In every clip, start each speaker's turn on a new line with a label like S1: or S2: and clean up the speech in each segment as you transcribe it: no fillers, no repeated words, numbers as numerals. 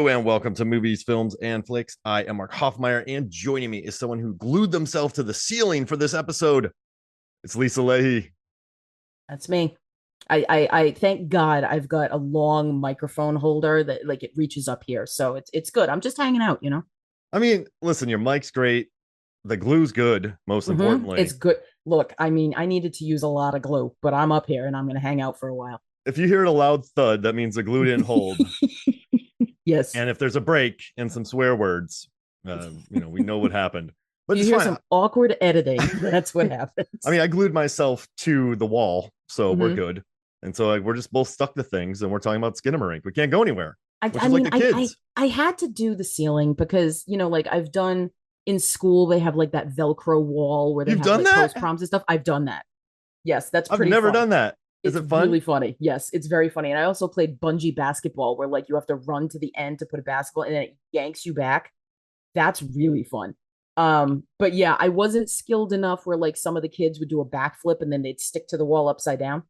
S1: Hello and welcome to Movies, Films, and Flicks. I am Mark Hoffmeyer, and joining me is someone who glued themselves to the ceiling for this episode. It's Lisa Leahy.
S2: That's me. I thank God I've got a long microphone holder that like it reaches up here. So it's good. I'm just hanging out, you know.
S1: I mean, listen, your mic's great. The glue's good, most
S2: It's
S1: importantly.
S2: good. Look, I mean, I needed to use a lot of glue, but I'm up here and I'm gonna hang out for a while.
S1: If you hear a loud thud, that means the glue didn't hold.
S2: Yes.
S1: And if there's a break and some swear words, we know what happened. But
S2: You
S1: it's
S2: hear
S1: fine.
S2: some awkward editing. That's what happens.
S1: I mean, I glued myself to the wall, so we're
S2: Mhm.
S1: good. And so we're just both stuck to things, and we're talking about Skinamarink. We can't go anywhere,
S2: I,
S1: which
S2: I
S1: is like
S2: mean,
S1: the
S2: I, I
S1: kids.
S2: I had to do the ceiling because like I've done in school. They have like that Velcro wall where they
S1: You've
S2: have
S1: done
S2: like post
S1: that?
S2: proms and stuff. I've done that. Yes, that's
S1: I've
S2: pretty
S1: never
S2: fun.
S1: done that. Is
S2: It's
S1: it fun?
S2: really funny. Yes, it's very funny. And I also played bungee basketball where like you have to run to the end to put a basketball and then it yanks you back. That's really fun. But yeah, I wasn't skilled enough where like some of the kids would do a backflip and then they'd stick to the wall upside down.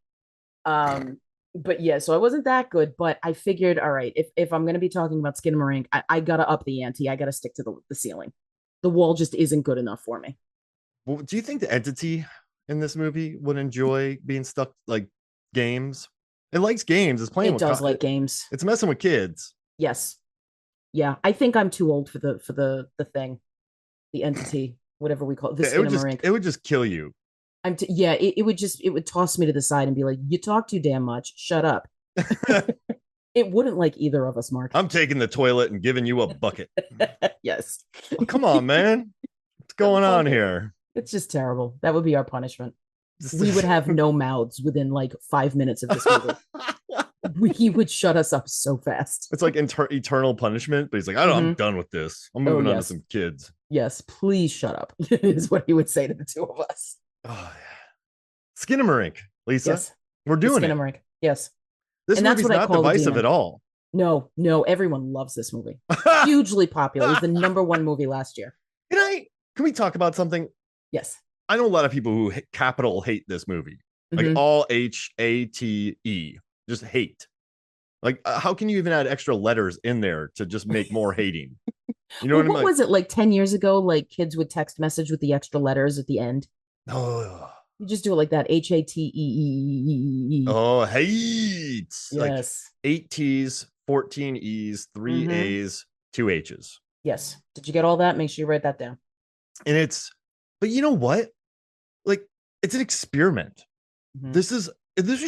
S2: Um, but yeah, so I wasn't that good, but I figured, all right, if I'm gonna be talking about Skinamarink, I gotta up the ante. I gotta stick to the ceiling. The wall just isn't good enough for me.
S1: Well, do you think the entity in this movie would enjoy being stuck like games? It likes games. It's playing
S2: It
S1: with.
S2: does like games.
S1: It's messing with kids.
S2: Yes. Yeah. I think I'm too old for the thing. The entity, whatever we call it, the
S1: Yeah, it would just.
S2: Skinamarink.
S1: It would just kill you.
S2: Yeah, it would toss me to the side and be like, "You talk too damn much. Shut up." It wouldn't like either of us, Mark.
S1: I'm taking the toilet and giving you a bucket.
S2: Yes.
S1: Oh, come on, man. What's
S2: The
S1: going on
S2: bucket.
S1: here?
S2: It's just terrible. That would be our punishment. We would have no mouths within like 5 minutes of this movie. He would shut us up so fast.
S1: It's like eternal punishment, but he's like, I don't. I'm
S2: Hmm.
S1: done with this. I'm
S2: Oh
S1: moving on to
S2: yes,
S1: some kids.
S2: yes. Please shut up. Is what he would say to the two of us.
S1: Oh, yeah. Skinamarink, Lisa.
S2: Yes,
S1: We're
S2: the
S1: doing it.
S2: Skinamarink. Yes,
S1: This
S2: and that's
S1: movie's
S2: what I
S1: not
S2: call the
S1: divisive
S2: demon.
S1: at all.
S2: No, no, everyone loves this movie.
S1: Can
S2: Hugely popular. It was the number one movie last year.
S1: I? Can we talk about something?
S2: Yes.
S1: I know a lot of people who capital hate this movie, like
S2: Hmm.
S1: all HATE, just hate. Like, how can you even add extra letters in there to just make more hating? You know
S2: Well,
S1: what I'm
S2: what
S1: like?
S2: was it like 10 years ago? Like kids would text message with the extra letters at the end.
S1: Oh,
S2: You just do it like that. HATEE.
S1: oh, hate. Like
S2: Yes.
S1: 8 T's, 14 E's, three
S2: Hmm.
S1: A's, 2 H's.
S2: Yes. Did you get all that? Make sure you write that down.
S1: And but you know what? Like, it's an experiment.
S2: Hmm.
S1: This was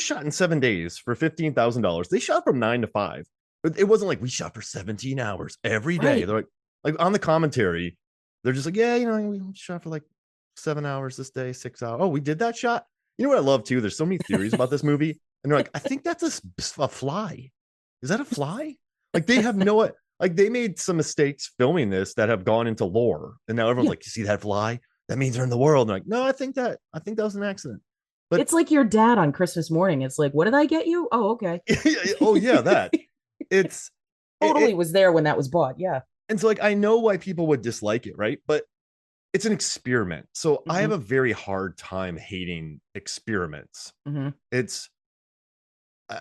S1: shot in 7 days for $15,000. They shot from 9 to 5, but it wasn't like we shot for 17 hours every day.
S2: Right.
S1: They're like on the commentary, they're just like, yeah, we shot for like 7 hours this day, 6 hours. Oh, we did that shot. You know what I love too? There's so many theories about this movie, and they're like, I think that's a fly. Is that a fly? Like they have no like they made some mistakes filming this that have gone into lore, and now everyone's
S2: Yeah.
S1: like, you see that fly? That means they're in the world. And like, no, I think that was an accident. But
S2: It's like your dad on Christmas morning. It's like, what did I get you? Oh, okay.
S1: oh yeah, that it's
S2: Totally
S1: it,
S2: was there when that was bought. Yeah.
S1: and so like I know why people would dislike it, right? But it's an experiment. So I have
S2: Hmm.
S1: a very hard time hating experiments.
S2: Hmm.
S1: It's uh,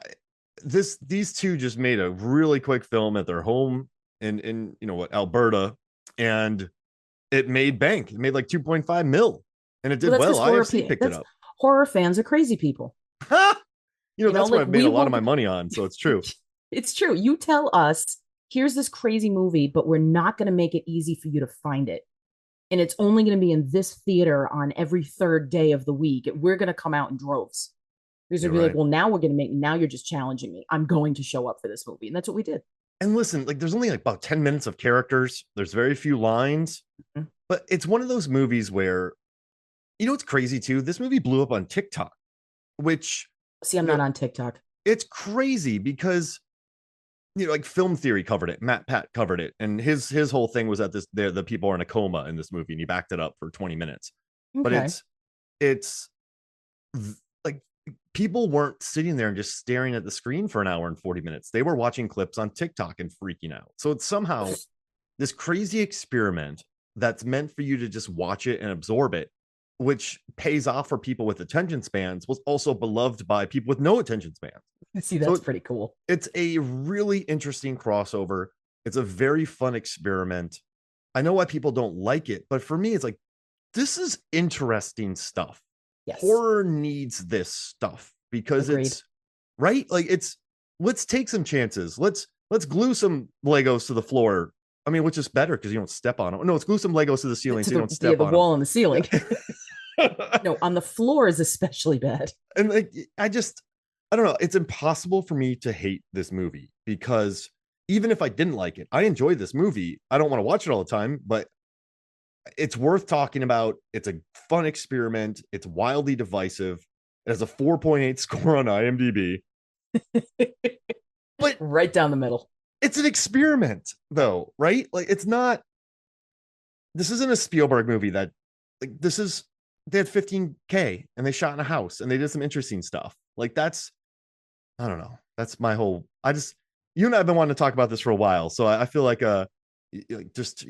S1: these two just made a really quick film at their home in Alberta, and it made bank. It made like 2.5 mil, and it
S2: Well,
S1: did
S2: that's because
S1: well. IFC picked it up.
S2: horror fans are crazy people.
S1: That's what
S2: Like
S1: I've made
S2: we
S1: a lot of
S2: will
S1: my money on, so it's true.
S2: it's true. You tell us, here's this crazy movie, but we're not going to make it easy for you to find it. And it's only going to be in this theater on every third day of the week. We're going to come out in droves. Because
S1: You're
S2: we'll be like,
S1: right.
S2: well, now you're just challenging me. I'm going to show up for this movie. And that's what we did.
S1: And listen, like there's only like about 10 minutes of characters. There's very few lines,
S2: Mhm.
S1: but it's one of those movies where, it's crazy too. This movie blew up on TikTok, which,
S2: See, I'm
S1: you
S2: not
S1: know,
S2: on TikTok.
S1: it's crazy because, like Film Theory covered it, Matt Pat covered it, and his whole thing was that the people are in a coma in this movie, and he backed it up for 20 minutes. But
S2: Okay.
S1: it's like people weren't sitting there and just staring at the screen for an hour and 40 minutes. They were watching clips on TikTok and freaking out. So it's somehow this crazy experiment that's meant for you to just watch it and absorb it, which pays off for people with attention spans, was also beloved by people with no attention spans.
S2: See,
S1: So
S2: that's pretty cool.
S1: it's a really interesting crossover. It's a very fun experiment. I know why people don't like it, but for me, it's like, this is interesting stuff.
S2: Yes,
S1: Horror needs this stuff because
S2: agreed.
S1: it's right. Like it's let's take some chances. Let's glue some Legos to the floor. I mean, which is better because you don't step on them. No, let's glue some Legos to the ceiling
S2: To
S1: so you don't
S2: the yeah,
S1: step
S2: the
S1: on them.
S2: wall and the ceiling.
S1: Yeah.
S2: No, on the floor is especially bad.
S1: And like I don't know. It's impossible for me to hate this movie because even if I didn't like it, I enjoyed this movie. I don't want to watch it all the time, but it's worth talking about. It's a fun experiment. It's wildly divisive. It has a 4.8 score on IMDb, but
S2: Right down the middle.
S1: it's an experiment, though, right? Like, it's not, this isn't a Spielberg movie that, like, this is, they had 15K and they shot in a house and they did some interesting stuff. Like, that's, I don't know. That's my whole, you and I have been wanting to talk about this for a while. So I feel like, just,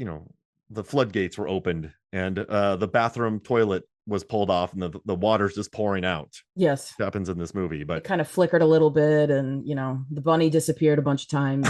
S1: the floodgates were opened and the bathroom toilet was pulled off and the water's just pouring out.
S2: Yes.
S1: It happens in this movie,
S2: It
S1: but
S2: kind of flickered a little bit, and the bunny disappeared a bunch of times.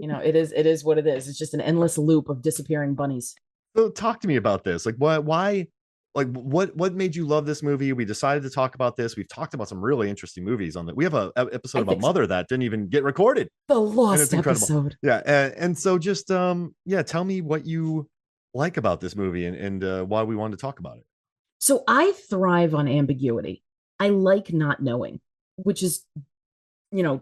S2: It is what it is. It's just an endless loop of disappearing bunnies.
S1: so talk to me about this. Like, why, like, what made you love this movie? We decided to talk about this. We've talked about some really interesting movies on that. We have a episode
S2: I
S1: about
S2: think so.
S1: Mother that didn't even get recorded,
S2: The
S1: and it's
S2: lost
S1: incredible.
S2: episode.
S1: Yeah, and so just yeah, tell me what you like about this movie and why we wanted to talk about it.
S2: So I thrive on ambiguity. I like not knowing, which is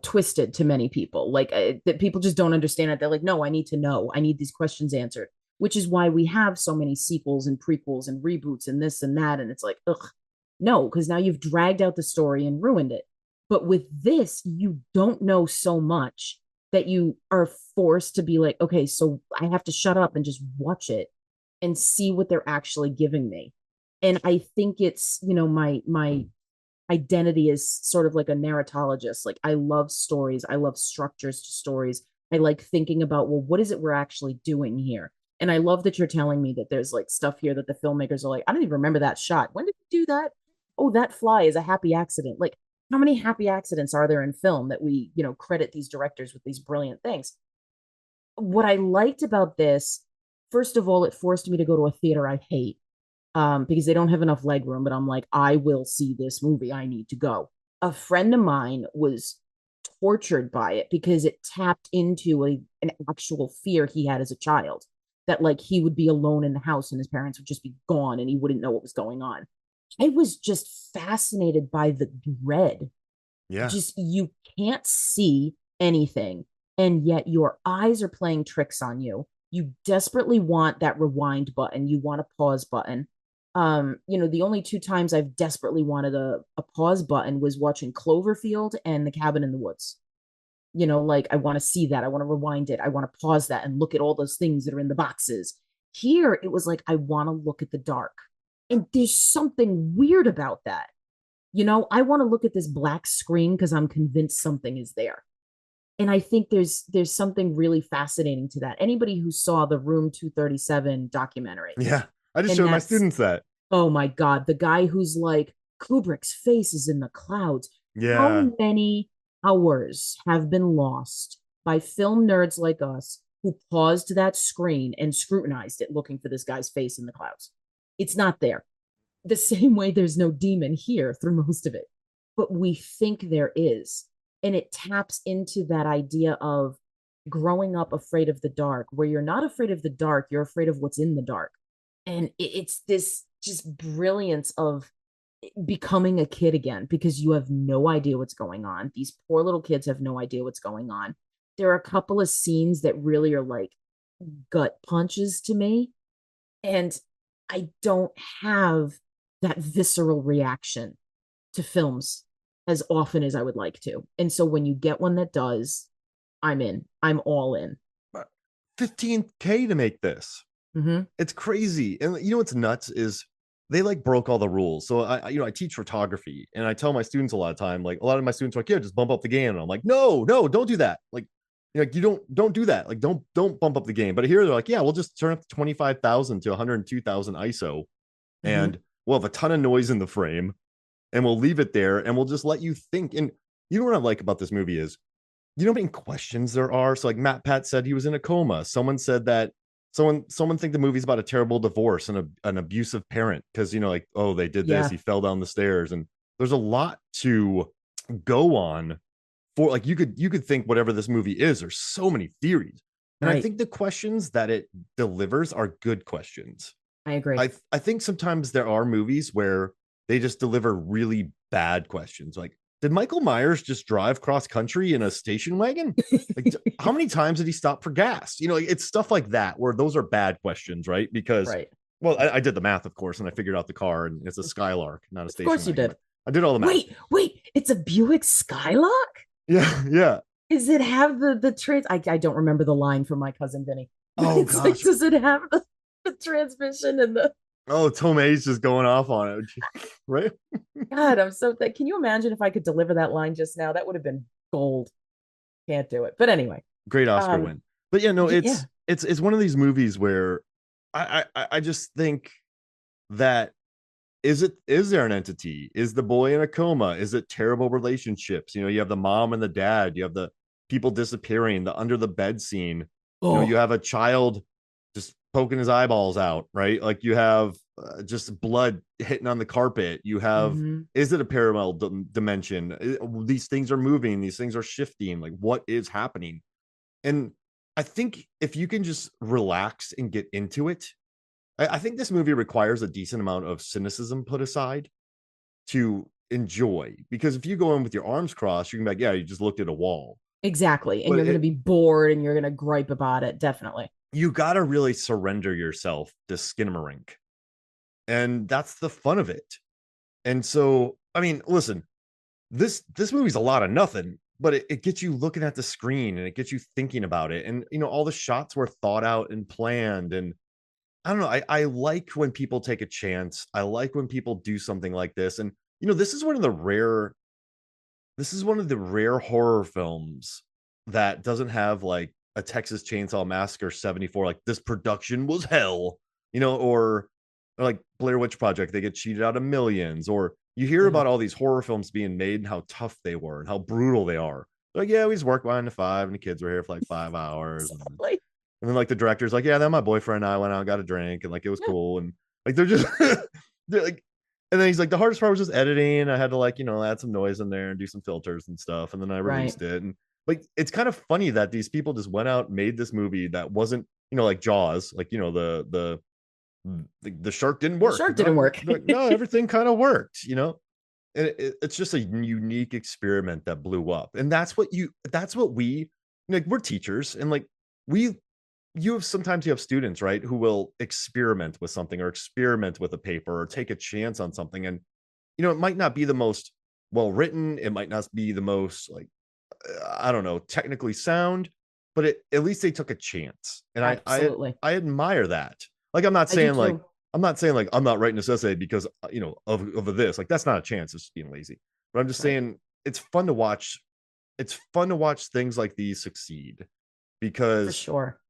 S2: twisted to many people. Like that people just don't understand it. They're like, no, I need to know. I need these questions answered, which is why we have so many sequels and prequels and reboots and this and that. And it's like, ugh, no, because now you've dragged out the story and ruined it. But with this, you don't know so much that you are forced to be like, okay, so I have to shut up and just watch it and see what they're actually giving me. And I think it's, my identity is sort of like a narratologist. Like I love stories, I love structures to stories. I like thinking about, well, what is it we're actually doing here? And I love that you're telling me that there's like stuff here that the filmmakers are like, I don't even remember that shot. When did you do that? Oh, that fly is a happy accident. Like, how many happy accidents are there in film that we, credit these directors with these brilliant things? What I liked about this, first of all, it forced me to go to a theater I hate, because they don't have enough leg room. But I'm like, I will see this movie. I need to go. A friend of mine was tortured by it because it tapped into an actual fear he had as a child, that like he would be alone in the house and his parents would just be gone and he wouldn't know what was going on. I was just fascinated by the dread.
S1: Yeah,
S2: Just you can't see anything, and yet your eyes are playing tricks on you. You desperately want that rewind button, you want a pause button. The only two times I've desperately wanted a pause button was watching Cloverfield and The Cabin in the Woods. Like I want to see that, I want to rewind it, I want to pause that and look at all those things that are in the boxes. Here it was like I want to look at the dark, and there's something weird about that. I want to look at this black screen because I'm convinced something is there. And I think there's something really fascinating to that. Anybody who saw the Room 237 documentary,
S1: yeah. I just
S2: and
S1: showed my
S2: that's,
S1: students that.
S2: oh my God, the guy who's like, Kubrick's face is in the clouds.
S1: Yeah,
S2: How many hours have been lost by film nerds like us who paused that screen and scrutinized it looking for this guy's face in the clouds? It's not there. The same way there's no demon here through most of it, but we think there is. And it taps into that idea of growing up afraid of the dark, where you're not afraid of the dark, you're afraid of what's in the dark. And it's this just brilliance of becoming a kid again because you have no idea what's going on. These poor little kids have no idea what's going on. There are a couple of scenes that really are like gut punches to me. And I don't have that visceral reaction to films as often as I would like to. And so when you get one that does, I'm in. I'm all in.
S1: 15K to make this.
S2: Mm-hmm.
S1: It's crazy. And you know what's nuts is they like broke all the rules. So I teach photography and I tell my students a lot of time, like a lot of my students are like, yeah, just bump up the game. And I'm like, no, don't do that. Like, you don't do that. Like, don't bump up the game. But here they're like, yeah, we'll just turn up 25,000 to 102,000 ISO
S2: Mm-hmm.
S1: and we'll have a ton of noise in the frame and we'll leave it there and we'll just let you think. And you know what I like about this movie is you know how many questions there are? So like Matt Pat said he was in a coma. Someone said that someone think the movie's about a terrible divorce and an abusive parent because like, oh, they did this,
S2: Yeah,
S1: he fell down the stairs. And there's a lot to go on for, like, you could think whatever this movie is, there's so many theories. And I
S2: right.
S1: think the questions that it delivers are good questions.
S2: I agree.
S1: I think sometimes there are movies where they just deliver really bad questions. Like, did Michael Myers just drive cross country in a station wagon? Like, how many times did he stop for gas? Like, it's stuff like that where those are bad questions, right? Because,
S2: Right.
S1: well, I did the math, of course, and I figured out the car, and it's a Skylark, not a
S2: Of
S1: station
S2: course you
S1: wagon.
S2: did.
S1: But I did all the math.
S2: Wait, it's a Buick Skylark?
S1: Yeah, yeah.
S2: Does it have the trans? I don't remember the line from My Cousin Vinny, but
S1: Oh
S2: it's like,
S1: gosh.
S2: does it have the transmission and the
S1: Oh, Tomei's just going off on it, right?
S2: God? Can you imagine if I could deliver that line just now? That would have been gold. Can't do it. But anyway,
S1: Great Oscar
S2: um,
S1: win. But yeah, no,
S2: yeah,
S1: it's one of these movies where I just think that, is there an entity? Is the boy in a coma? Is it terrible relationships? You have the mom and the dad, you have the people disappearing, the under the bed scene. You
S2: oh,
S1: have a child just poking his eyeballs out, right? Like, you have just blood hitting on the carpet. You have,
S2: mhm.
S1: is it a parallel dimension? These things are moving, these things are shifting. Like, what is happening? And I think if you can just relax and get into it, I think this movie requires a decent amount of cynicism put aside to enjoy. Because if you go in with your arms crossed, you can be like, yeah, you just looked at a wall.
S2: Exactly. And
S1: But
S2: you're going to be bored and you're going to gripe about it. Definitely.
S1: you got to really surrender yourself to Skinamarink. And that's the fun of it. And so, I mean, listen, this movie's a lot of nothing, but it gets you looking at the screen and it gets you thinking about it. And, all the shots were thought out and planned. And I don't know. I like when people take a chance. I like when people do something like this. And this is one of the rare horror films that doesn't have like a Texas Chainsaw Massacre 74, like, this production was hell, or like Blair Witch Project, they get cheated out of millions, or you hear
S2: Yeah.
S1: about all these horror films being made and how tough they were and how brutal they are. Like, yeah, we just worked 9 to 5 and the kids were here for like 5 hours.
S2: Exactly.
S1: And then like the director's like, yeah, then my boyfriend and I went out and got a drink and like it was
S2: Yeah.
S1: cool. And like they're just they're like, and then he's like, the hardest part was just editing. I had to like, add some noise in there and do some filters and stuff. And then I
S2: Right.
S1: released it. And like it's kind of funny that these people just went out, made this movie that wasn't, like Jaws, like the shark didn't
S2: The
S1: work.
S2: shark didn't work.
S1: Like, no, everything kind of worked. And it's just a unique experiment that blew up. And that's what we, like, we're teachers, and like we sometimes you have students, right, who will experiment with something or experiment with a paper or take a chance on something. And it might not be the most well written, it might not be the most, like, I don't know, technically sound, but at least they took a chance. And
S2: Absolutely.
S1: I admire that. Like, I'm not
S2: I do
S1: saying like
S2: too.
S1: I'm not writing this essay because of this. Like, that's not a chance, it's just being lazy. But I'm just
S2: Right.
S1: saying it's fun to watch. It's fun to watch things like these succeed
S2: For
S1: because
S2: sure.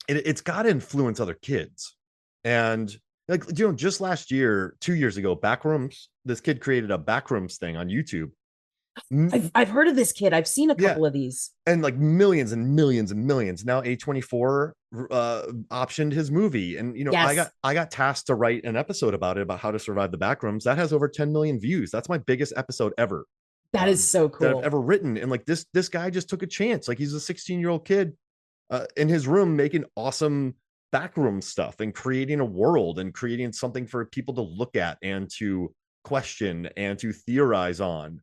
S1: it's got to influence other kids. And like, just last year, 2 years ago, Backrooms, this kid created a Backrooms thing on YouTube.
S2: I've heard of this kid. I've seen a
S1: Yeah,
S2: couple of these.
S1: and like millions and millions and millions. Now A24 optioned his movie, and
S2: Yes.
S1: I got tasked to write an episode about it, about how to survive the backrooms. That has over 10 million views. That's my biggest episode ever,
S2: That is so
S1: that I've
S2: cool.
S1: ever written. And like this guy just took a chance. Like, he's a 16-year-old kid in his room making awesome backroom stuff and creating a world and creating something for people to look at and to question and to theorize on.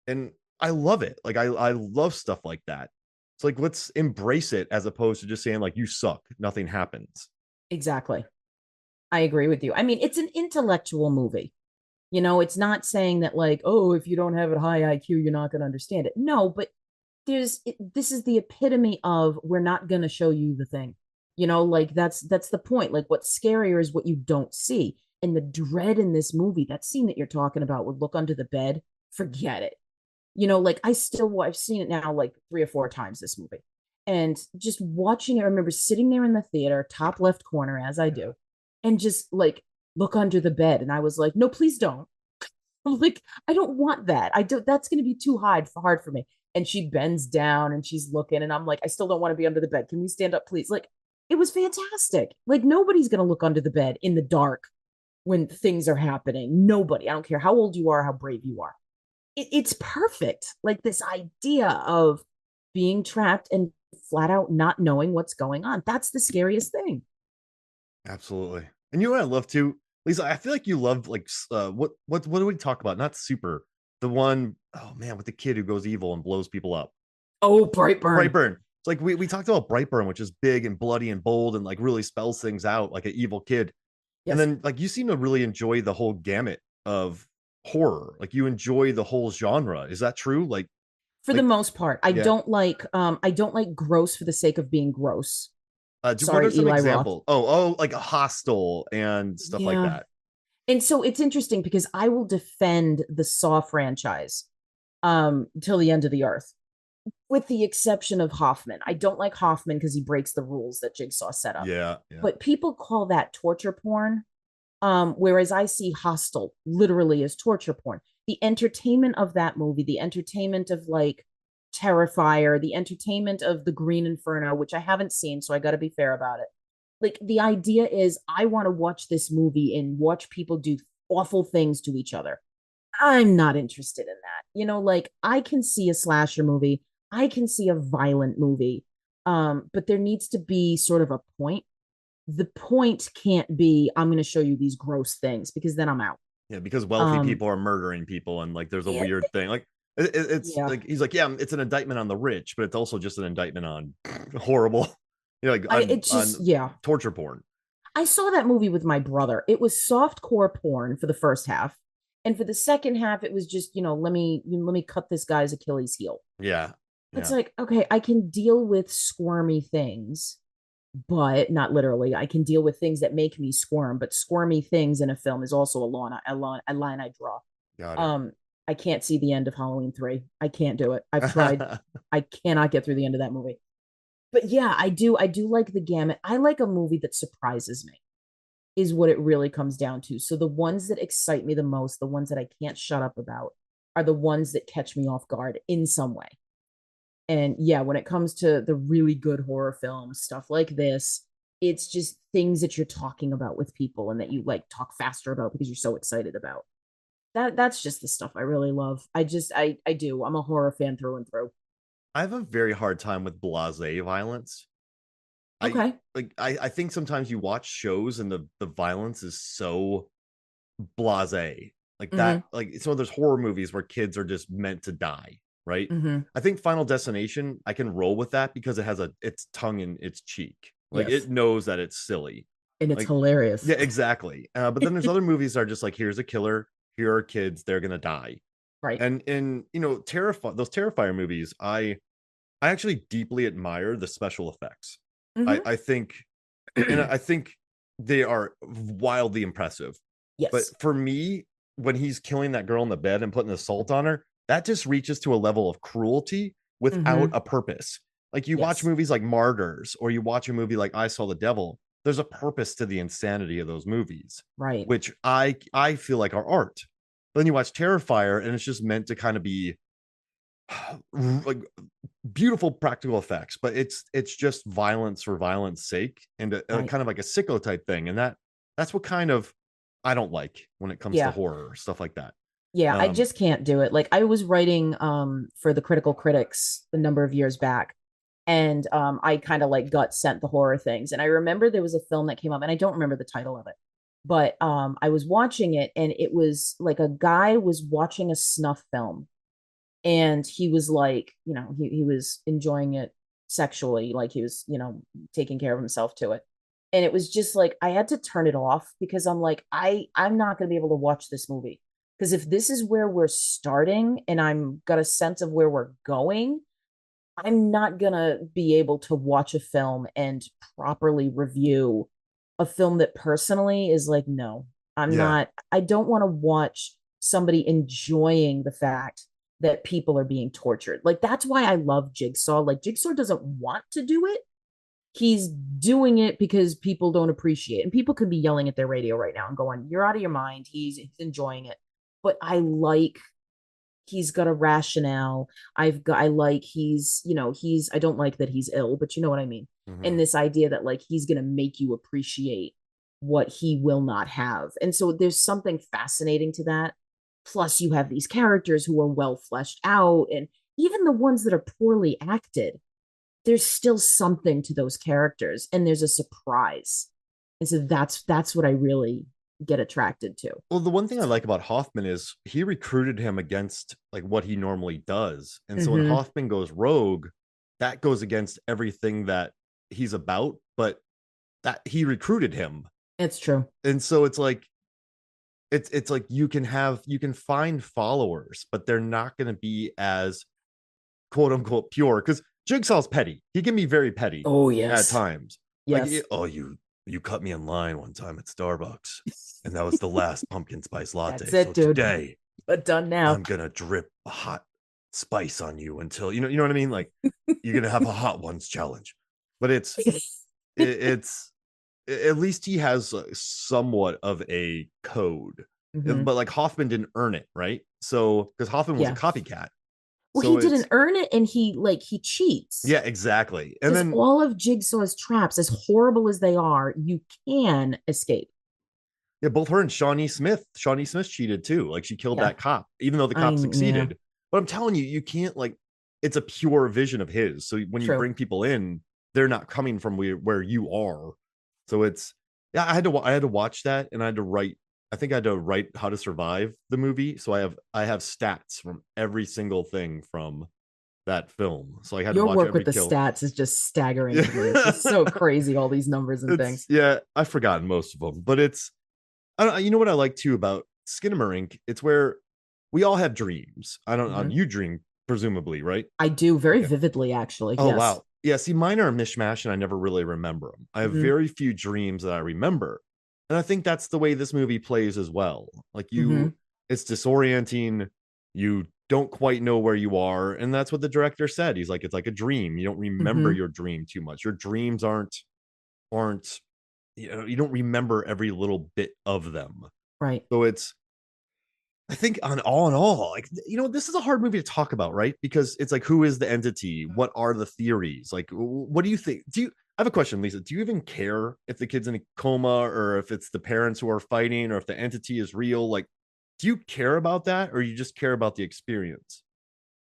S1: And I love it. Like, I love stuff like that. It's like, let's embrace it as opposed to just saying like, you suck, nothing happens.
S2: Exactly. I agree with you. I mean, it's an intellectual movie. It's not saying that like, oh, if you don't have a high IQ, you're not going to understand it. No, but this is the epitome of we're not going to show you the thing. Like that's the point. Like what's scarier is what you don't see. And the dread in this movie, that scene that you're talking about would look under the bed, forget it. Like I've seen it now like 3 or 4 times this movie. And just watching it, I remember sitting there in the theater, top left corner, as I do, and just like look under the bed. And I was like, no, please don't. I'm like, I don't want that. I don't, that's going to be too hard for me. and she bends down and she's looking, and I'm like, I still don't want to be under the bed. Can we stand up, please? Like, it was fantastic. Like, nobody's gonna look under the bed in the dark when things are happening. Nobody. I don't care how old you are, how brave you are. It's perfect. Like this idea of being trapped and flat out not knowing what's going on. That's the scariest thing.
S1: Absolutely. And you know what I love too, Lisa? I feel like you love like what do we talk about? Not Super, the one, oh man, with the kid who goes evil and blows people up.
S2: Oh, Brightburn.
S1: Brightburn. It's like we talked about Brightburn, which is big and bloody and bold and like really spells things out like an evil kid. And
S2: Yes.
S1: then like you seem to really enjoy the whole gamut of horror. Like you enjoy the whole genre. Is that true?
S2: For the
S1: Like
S2: most part,
S1: yeah.
S2: I don't like gross for the sake of being gross.
S1: What are
S2: Sorry,
S1: some
S2: Eli Roth.
S1: examples? Like a Hostel and stuff like
S2: Yeah.
S1: that.
S2: And so it's interesting because I will defend the Saw franchise till the end of the earth, with the exception of Hoffman. I don't like Hoffman because he breaks the rules that Jigsaw set up.
S1: Yeah, yeah.
S2: But people call that torture porn. Whereas I see Hostel literally as torture porn. The entertainment of that movie, the entertainment of like Terrifier, the entertainment of the Green Inferno, which I haven't seen, so I got to be fair about it. Like the idea is, I want to watch this movie and watch people do awful things to each other. I'm not interested in that. Like I can see a slasher movie, I can see a violent movie, but there needs to be sort of a point. The point can't be I'm going to show you these gross things because then I'm out.
S1: Yeah, because wealthy
S2: Um,
S1: people are murdering people, and like there's a
S2: yeah,
S1: weird thing. Like it's
S2: yeah.
S1: like he's like, yeah, it's an indictment on the rich, but it's also just an indictment on horrible, like
S2: I it just
S1: on
S2: yeah.
S1: torture porn.
S2: I saw that movie with my brother. It was soft core porn for the first half, and for the second half, it was just let me cut this guy's Achilles heel.
S1: Yeah,
S2: It's
S1: yeah,
S2: like, okay, I can deal with squirmy things, but not literally. I can deal with things that make me squirm, but squirmy things in a film is also a line I draw.
S1: got it.
S2: Um, I can't see the end of Halloween 3. I can't do it. I've tried. I cannot get through the end of that movie. But yeah, I do like the gamut. I like a movie that surprises me, is what it really comes down to. So the ones that excite me the most, the ones that I can't shut up about, are the ones that catch me off guard in some way. And yeah, when it comes to the really good horror films, stuff like this, it's just things that you're talking about with people and that you like talk faster about because you're so excited about. That's just the stuff I really love. I do. I'm a horror fan through and through.
S1: I have a very hard time with blasé violence.
S2: Okay.
S1: I think sometimes you watch shows and the violence is so blasé. Like
S2: Mm-hmm.
S1: that, like some of those horror movies where kids are just meant to die, right?
S2: Mm-hmm.
S1: I think Final Destination, I can roll with that because it has its tongue in its cheek. Like
S2: Yes.
S1: it knows that it's silly.
S2: And it's
S1: Like,
S2: hilarious.
S1: yeah, exactly. But then there's other movies that are just like, here's a killer, here are kids, they're gonna die.
S2: Right.
S1: And in terrify those Terrifier movies, I actually deeply admire the special effects.
S2: Mm-hmm.
S1: I think and I think they are wildly impressive. But
S2: Yes.
S1: for me, when he's killing that girl in the bed and putting the salt on her, that just reaches to a level of cruelty without
S2: Mm-hmm.
S1: a purpose. Like you watch
S2: Yes.
S1: movies like Martyrs or you watch a movie like I Saw the Devil, there's a purpose to the insanity of those movies,
S2: Right.
S1: which I feel like are art. But then you watch Terrifier and it's just meant to kind of be like beautiful practical effects, but it's just violence for violence sake and
S2: Right.
S1: kind of like a sicko type thing, and that's what kind of I don't like when it comes to
S2: Yeah.
S1: horror stuff like that.
S2: Yeah, I
S1: Um,
S2: just can't do it. Like I was writing for the Critical Critics a number of years back, and I kind of like gut sent the horror things. And I remember there was a film that came up, and I don't remember the title of it, but I was watching it, and it was like a guy was watching a snuff film, and he was like, he was enjoying it sexually, like he was, taking care of himself to it. And it was just like I had to turn it off because I'm like, I'm not going to be able to watch this movie because if this is where we're starting and I'm got a sense of where we're going, I'm not going to be able to watch a film and properly review a film that personally is like, no, I'm
S1: yeah,
S2: not, I don't want to watch somebody enjoying the fact that people are being tortured. Like, that's why I love Jigsaw. Like, Jigsaw doesn't want to do it. He's doing it because people don't appreciate it. And people could be yelling at their radio right now and going, you're out of your mind. He's enjoying it. But I like he's got a rationale. I like he's I don't like that he's ill, but you know what I mean. And
S1: Mhm.
S2: this idea that like he's gonna make you appreciate what he will not have. And so there's something fascinating to that. Plus, you have these characters who are well fleshed out, and even the ones that are poorly acted, there's still something to those characters, and there's a surprise. And so that's what I really get attracted to.
S1: Well, the one thing I like about Hoffman is he recruited him against like what he normally does. And so when
S2: Mm-hmm.
S1: Hoffman goes rogue, that goes against everything that he's about, but that he recruited him.
S2: It's true.
S1: And so it's like you can find followers, but they're not going to be as quote unquote pure because Jigsaw's petty. He can be very petty
S2: Oh
S1: at
S2: yes.
S1: times. Like,
S2: Yes.
S1: oh, you cut me in line one time at Starbucks, and that was the last pumpkin spice
S2: That's
S1: latte. So
S2: it, dude.
S1: today
S2: But done now.
S1: I'm gonna drip a hot spice on you until you know what I mean. Like you're gonna have a hot ones challenge, but it's at least he has somewhat of a code.
S2: Mm-hmm.
S1: But like Hoffman didn't earn it, right? So because Hoffman was a
S2: Yeah.
S1: copycat,
S2: Well, he
S1: so
S2: didn't
S1: it's
S2: earn it, and he cheats
S1: yeah, exactly. And
S2: because
S1: then
S2: all of Jigsaw's traps, as horrible as they are, you can escape.
S1: yeah, both her and Shawnee Smith cheated too. Like she killed
S2: Yeah.
S1: that cop, even though the cop
S2: Yeah.
S1: succeeded. But I'm telling you, you can't like it's a pure vision of his. So when you
S2: True.
S1: bring people in, they're not coming from where you are. So it's yeah, I had to watch that and I had to write. I think I had to write How to Survive the movie. So I have stats from every single thing from that film. So I had to
S2: Your
S1: watch
S2: work
S1: every
S2: with the
S1: kill.
S2: stats is just staggering to me. It's just
S1: Yeah.
S2: so crazy, all these numbers and
S1: It's
S2: things.
S1: yeah, I've forgotten most of them, but it's I don't, you know what I like too about Skinamarink? It's where we all have dreams. I don't,
S2: Mhm.
S1: you dream presumably, right?
S2: I do very
S1: Okay.
S2: vividly, actually.
S1: Oh
S2: Yes.
S1: wow, yeah. See, mine are a mishmash, and I never really remember them. I have
S2: Hmm.
S1: very few dreams that I remember, and I think that's the way this movie plays as well. Like
S2: Hmm.
S1: it's disorienting. You don't quite know where you are, and that's what the director said. He's like, it's like a dream. You don't remember
S2: Hmm.
S1: your dream too much. Your dreams aren't you don't remember every little bit of them.
S2: Right.
S1: So it's I think on all in all, like this is a hard movie to talk about, right? Because it's like, who is the entity? What are the theories? Like, what do you think? I have a question, Lisa? Do you even care if the kid's in a coma or if it's the parents who are fighting or if the entity is real? Like, do you care about that or you just care about the experience?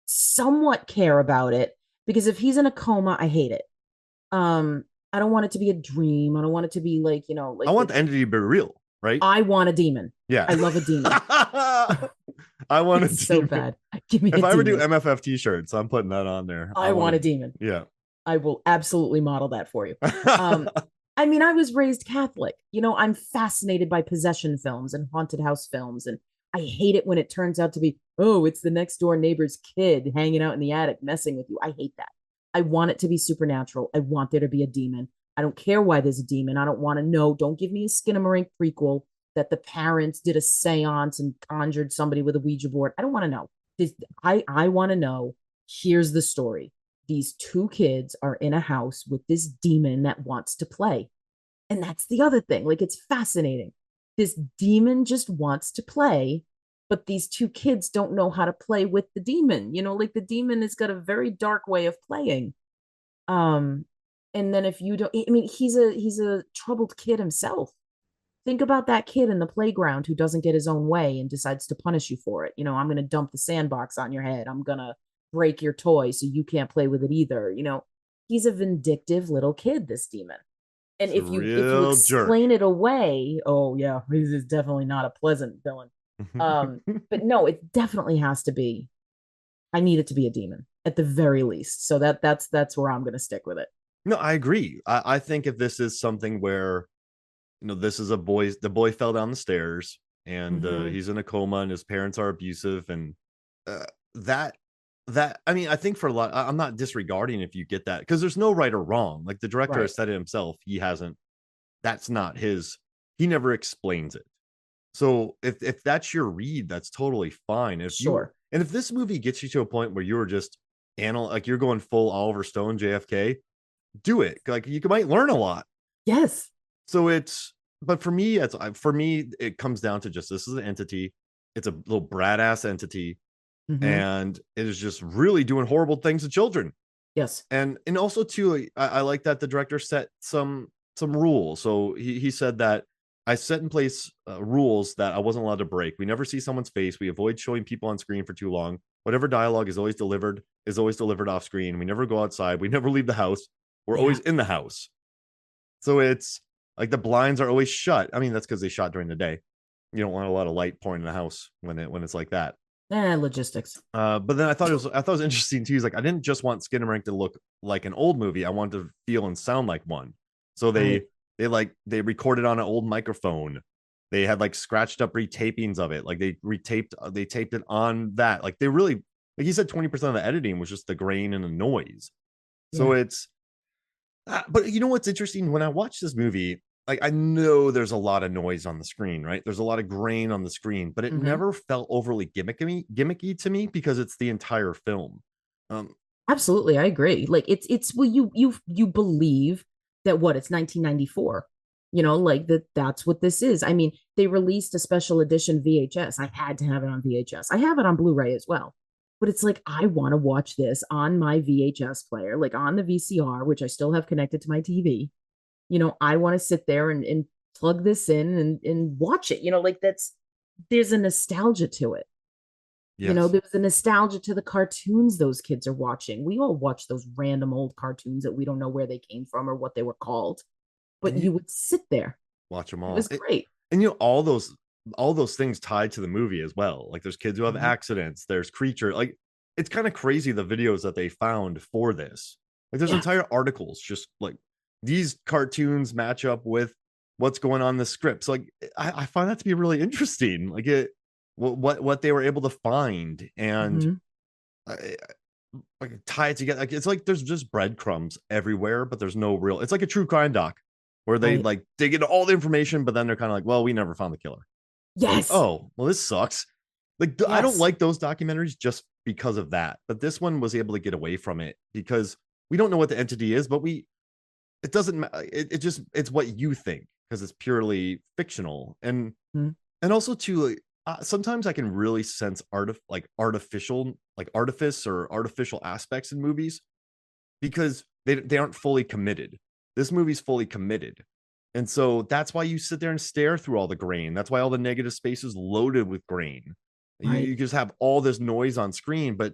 S2: Somewhat care about it because if he's in a coma, I hate it. Um, I don't want it to be a dream. I don't want it to be like,
S1: I
S2: like
S1: want the entity to be real, right?
S2: I want a demon.
S1: Yeah.
S2: I love a demon.
S1: I want a
S2: It's so
S1: demon.
S2: bad. Give me a
S1: If I ever do
S2: demon.
S1: MFF t-shirts, I'm putting that on there. I
S2: I
S1: want
S2: want
S1: to,
S2: a demon.
S1: yeah.
S2: I will absolutely model that for you. Um, I mean, I was raised Catholic. I'm fascinated by possession films and haunted house films, and I hate it when it turns out to be, oh, it's the next door neighbor's kid hanging out in the attic messing with you. I hate that. I want it to be supernatural. I want there to be a demon. I don't care why there's a demon. I don't want to know. Don't give me a Skinamarink prequel that the parents did a seance and conjured somebody with a Ouija board. I don't want to know. I want to know. Here's the story. These two kids are in a house with this demon that wants to play. And that's the other thing. Like, it's fascinating. This demon just wants to play, but these two kids don't know how to play with the demon. Like the demon has got a very dark way of playing. Um, and then if you don't, I mean, he's a troubled kid himself. Think about that kid in the playground who doesn't get his own way and decides to punish you for it. I'm going to dump the sandbox on your head. I'm going to break your toy so you can't play with it either. He's a vindictive little kid, this demon. And
S1: It's a
S2: if you
S1: real jerk.
S2: explain it away, oh yeah, he's definitely not a pleasant villain. Um, but no, it definitely has to be. I need it to be a demon at the very least. So that's where I'm going to stick with it.
S1: No, I agree. I think if this is something where, this is the boy fell down the stairs and
S2: Mm-hmm.
S1: he's in a coma and his parents are abusive and uh, that, I mean, I think for a lot, I'm not disregarding if you get that because there's no right or wrong. Like the director
S2: Right.
S1: has said it himself. That's not he never explains it. So if that's your read, that's totally fine.
S2: Sure.
S1: And if this movie gets you to a point where you're just like you're going full Oliver Stone JFK, do it. Like you might learn a lot.
S2: Yes.
S1: So but for me, it comes down to just this is an entity. It's a little brat ass entity.
S2: Hmm.
S1: and it is just really doing horrible things to children.
S2: Yes.
S1: And also too, I like that the director set some rules. So he said that I set in place rules that I wasn't allowed to break. We never see someone's face. We avoid showing people on screen for too long. Whatever dialogue is always delivered off screen. We never go outside. We never leave the house. We're
S2: Yeah.
S1: always in the house. So it's like the blinds are always shut. I mean, that's because they shot during the day. You don't want a lot of light pouring in the house when it's like that.
S2: Logistics.
S1: But then I thought it was interesting too. He's like, I didn't just want Skinamarink to look like an old movie. I wanted to feel and sound like one. So
S2: Right.
S1: they recorded on an old microphone. They had like scratched up retapings of it. Like they taped it on that. Like they really, like he said, 20% of the editing was just the grain and the noise. So
S2: Yeah.
S1: it's but you know what's interesting? When I watch this movie, like I know there's a lot of noise on the screen, right? There's a lot of grain on the screen, but it
S2: Hmm.
S1: never felt overly gimmicky to me because it's the entire film. Um,
S2: Absolutely, I agree. Like it's well, you believe that what it's 1994. Like that's what this is. I mean, they released a special edition VHS. I had to have it on VHS. I have it on Blu-ray as well. But it's like I want to watch this on my VHS player, like on the VCR, which I still have connected to my TV. I want to sit there and plug this in and watch it. Like there's a nostalgia to it.
S1: yes,
S2: There's a nostalgia to the cartoons those kids are watching. We all watch those random old cartoons that we don't know where they came from or what they were called, but
S1: and you
S2: you would sit there.
S1: watch them
S2: It
S1: all,
S2: was great.
S1: and all those things tied to the movie as well. Like there's kids who have
S2: Mhm.
S1: accidents. There's creature. Like it's kind of crazy the videos that they found for this. Like there's
S2: Yeah.
S1: entire articles just like these cartoons match up with what's going on in the scripts. Like I find that to be really interesting. Like what they were able to find and
S2: Hmm.
S1: uh, like tie it together. Like it's like there's just breadcrumbs everywhere, but there's no real. It's like a true crime doc where they
S2: Right.
S1: like dig into all the information, but then they're kind of like, well, we never found the killer. It's like,
S2: Yes.
S1: oh, well, this sucks. Like, I don't
S2: Yes.
S1: like those documentaries just because of that. But this one was able to get away from it because we don't know what the entity is, but it doesn't matter. It just, it's what you think because it's purely fictional.
S2: Mhm.
S1: And also, too, like, sometimes I can really sense artificial, like artifice or artificial aspects in movies because they aren't fully committed. This movie's fully committed. And so that's why you sit there and stare through all the grain. That's why all the negative space is loaded with grain.
S2: Right.
S1: You just have all this noise on screen, but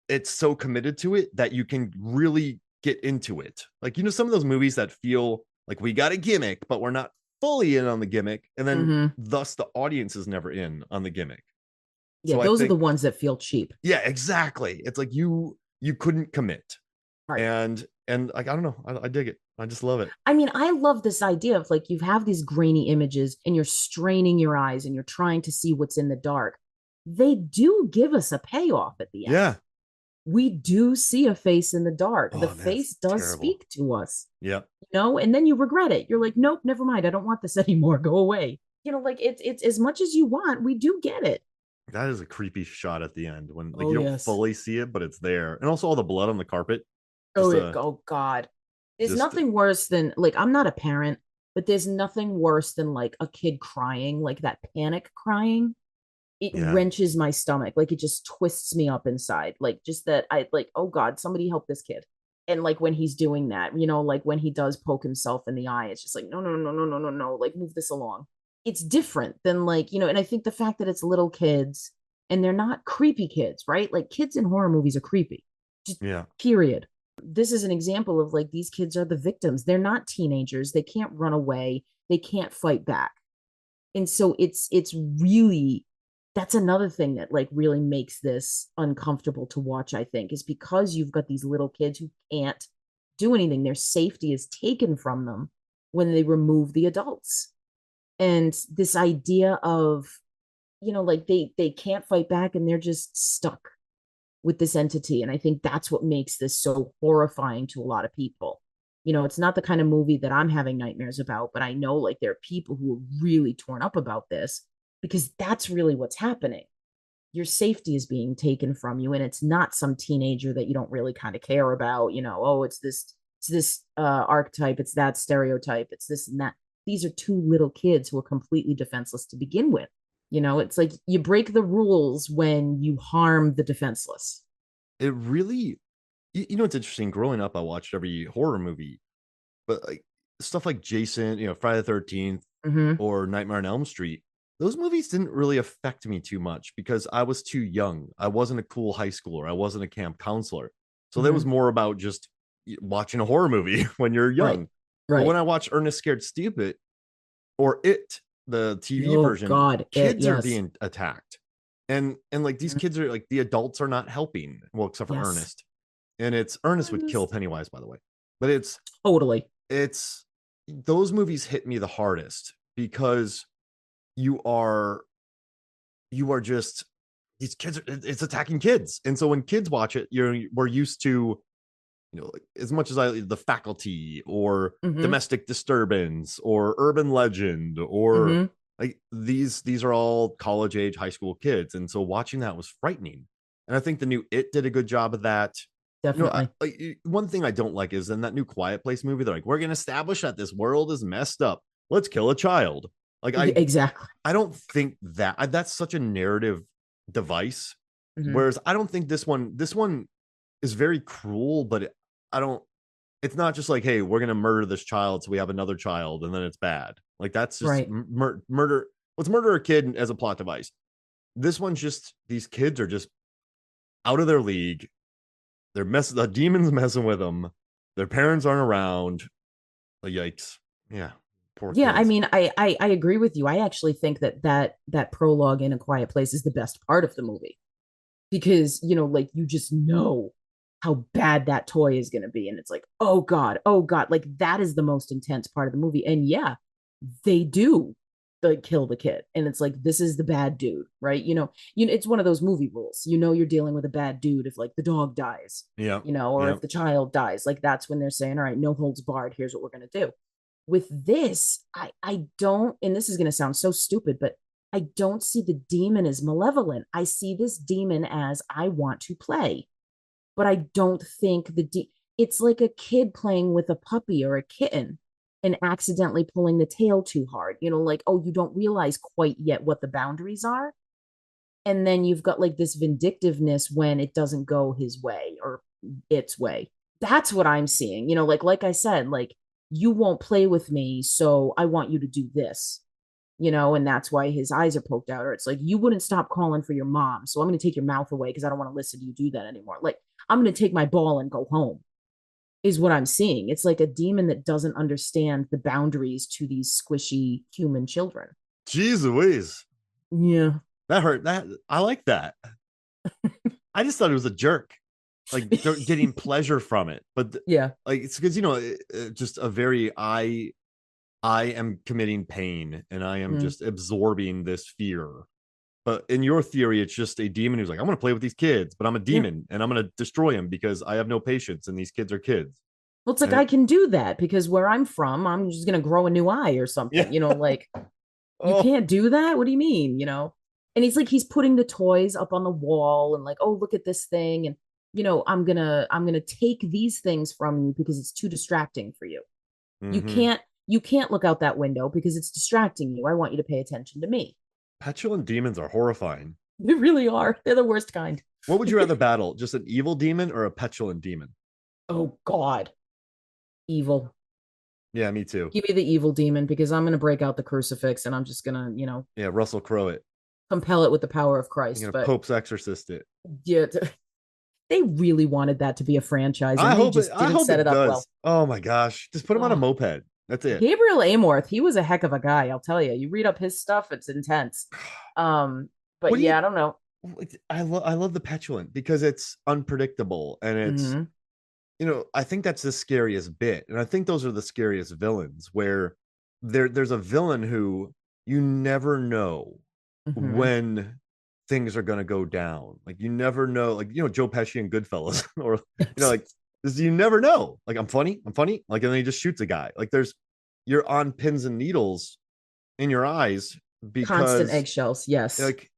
S1: it's so committed to it that you can really get into it. Like, some of those movies that feel like we got a gimmick, but we're not fully in on the gimmick. And then
S2: Hmm.
S1: thus the audience is never in on the gimmick.
S2: Yeah,
S1: So I
S2: those are the
S1: think,
S2: ones that feel cheap.
S1: yeah, exactly. It's like you couldn't commit.
S2: Right.
S1: And like, I don't know. I dig it. I just love it.
S2: I mean, I love this idea of like you have these grainy images and you're straining your eyes and you're trying to see what's in the dark. They do give us a payoff at the end.
S1: Yeah.
S2: We do see a face in the dark. The
S1: Oh man, it's
S2: face does
S1: terrible.
S2: speak to us,
S1: Yeah.
S2: and then you regret it. You're like, nope, never mind. I don't want this anymore. Go away. Like it's as much as you want. We do get it.
S1: That is a creepy shot at the end when like
S2: Oh
S1: you don't
S2: yes.
S1: fully see it, but it's there. And also all the blood on the carpet.
S2: Oh,
S1: Just
S2: oh God. There's
S1: just
S2: nothing worse than like I'm not a parent, but there's nothing worse than like a kid crying, like that panic crying. It
S1: yeah.
S2: wrenches my stomach. Like it just twists me up inside. Like just that I like, oh God, somebody help this kid. And like when he's doing that, like when he does poke himself in the eye, it's just like, no, no, no, no, no, no, no. Like move this along. It's different than like, and I think the fact that it's little kids and they're not creepy kids, right? Like kids in horror movies are creepy. Just
S1: Yeah.
S2: period. This is an example of like these kids are the victims. They're not teenagers. They can't run away. They can't fight back. And so it's really that's another thing that like really makes this uncomfortable to watch, I think, is because you've got these little kids who can't do anything. Their safety is taken from them when they remove the adults. And this idea of, like they can't fight back and they're just stuck with this entity. And I think that's what makes this so horrifying to a lot of people. It's not the kind of movie that I'm having nightmares about, but I know like there are people who are really torn up about this because that's really what's happening. Your safety is being taken from you, and it's not some teenager that you don't really kind of care about. Oh, it's this archetype, it's that stereotype, it's this and that. These are two little kids who are completely defenseless to begin with. It's like you break the rules when you harm the defenseless.
S1: It really, you know, it's interesting. Growing up, I watched every horror movie, but like stuff like Jason, Friday the 13th
S2: Hmm.
S1: or Nightmare on Elm Street, those movies didn't really affect me too much because I was too young. I wasn't a cool high schooler. I wasn't a camp counselor. So that was
S2: Hmm.
S1: more about just watching a horror movie when you're
S2: Right.
S1: young. But when
S2: Right.
S1: I watch Ernest Scared Stupid or It, the TV
S2: Oh
S1: version,
S2: God.
S1: kids are
S2: Yes.
S1: being attacked. And like these
S2: Mhm.
S1: kids are like the adults are not helping. Well, except for
S2: Yes.
S1: Ernest. And it's Ernest would kill
S2: Honest.
S1: Pennywise, by the way. But
S2: Totally.
S1: it's those movies hit me the hardest because you are you are just these kids it's attacking kids. And so when kids watch it, we're used to, like as much as I the faculty or
S2: Hmm.
S1: domestic disturbance or urban legend or
S2: Hmm.
S1: like these are all college age high school kids. And so watching that was frightening. And I think the new It did a good job of that.
S2: Definitely.
S1: One thing I don't like is in that new Quiet Place movie, they're like, we're going to establish that this world is messed up. Let's kill a child. Like,
S2: Exactly.
S1: I don't think that's such a narrative device.
S2: Hmm.
S1: Whereas I don't think this one is very cruel, but I don't, it's not just like, hey, we're going to murder this child so we have another child and then it's bad. Like, that's just
S2: Right.
S1: murder. Let's murder a kid as a plot device. This one's just, these kids are just out of their league. The demons messing with them. Their parents aren't around. Like, yikes. Yeah. Poor
S2: Yeah, I
S1: kids.
S2: mean, I agree with you. I actually think that prologue in A Quiet Place is the best part of the movie because like you just know how bad that toy is going to be, and it's like, oh God, like that is the most intense part of the movie. And yeah, they do like kill the kid, and it's like this is the bad dude, right? It's one of those movie rules. You're dealing with a bad dude if like the dog dies,
S1: Yeah.
S2: or
S1: Yeah.
S2: if the child dies. Like that's when they're saying, all right, no holds barred. Here's what we're going to do. With this, I don't, and this is going to sound so stupid, but I don't see the demon as malevolent. I see this demon as I want to play, but I don't think it's like a kid playing with a puppy or a kitten and accidentally pulling the tail too hard. Like, oh, you don't realize quite yet what the boundaries are. And then you've got like this vindictiveness when it doesn't go his way or its way. That's what I'm seeing. Like I said, like you won't play with me, so I want you to do this. And that's why his eyes are poked out. Or it's like you wouldn't stop calling for your mom, so I'm going to take your mouth away because I don't want to listen to you do that anymore. Like I'm going to take my ball and go home. Is what I'm seeing. It's like a demon that doesn't understand the boundaries to these squishy human children.
S1: Jeez Louise.
S2: Yeah.
S1: That hurt. That I like that. I just thought it was a jerk, like getting pleasure from it. But
S2: Yeah.
S1: like it's because just a very I am committing pain and I am
S2: Mm.
S1: just absorbing this fear. But in your theory, it's just a demon who's like, I'm going to play with these kids, but I'm a
S2: Yeah.
S1: demon and I'm going to destroy them because I have no patience and these kids are kids.
S2: Well, it's like
S1: And
S2: I can do that because where I'm from, I'm just gonna grow a new eye or
S1: yeah.
S2: something. Like you
S1: Oh,
S2: can't do that. What do you mean? And he's putting the toys up on the wall and like, oh, look at this thing, and I'm gonna take these things from you because it's too distracting for you. You
S1: mm-hmm.
S2: can't you can't look out that window because it's distracting you. I want you to pay attention to me.
S1: Petulant demons are horrifying.
S2: They really are. They're the worst kind.
S1: What would you rather battle? Just an evil demon or a petulant demon?
S2: Oh God, evil.
S1: Yeah, me too.
S2: Give me the evil demon because I'm gonna break out the crucifix and I'm just gonna,
S1: Yeah, Russell Crowe it.
S2: compel it with the power of
S1: I'm
S2: Christ.
S1: gonna
S2: But
S1: Pope's exorcist it.
S2: yeah, they really wanted that to be a franchise
S1: I
S2: and they
S1: hope it.
S2: just
S1: I
S2: didn't
S1: hope
S2: set
S1: it
S2: it up well.
S1: does. Oh my gosh, just put him on a
S2: Oh,
S1: moped. That's it.
S2: Gabriel Amorth, he was a heck of a guy, I'll tell you. You read up his stuff, it's intense. Um, but
S1: What do you?
S2: yeah, I don't know.
S1: I love the petulant because it's unpredictable and it's
S2: Hmm.
S1: I think that's the scariest bit, and I think those are the scariest villains where there's a villain who you never know
S2: Hmm.
S1: when things are going to go down. Like you never know, like Joe Pesci and Goodfellas, or like this. You never know. Like I'm funny. Like and then he just shoots a guy. Like you're on pins and needles in your eyes
S2: Constant
S1: because
S2: eggshells, yes.
S1: like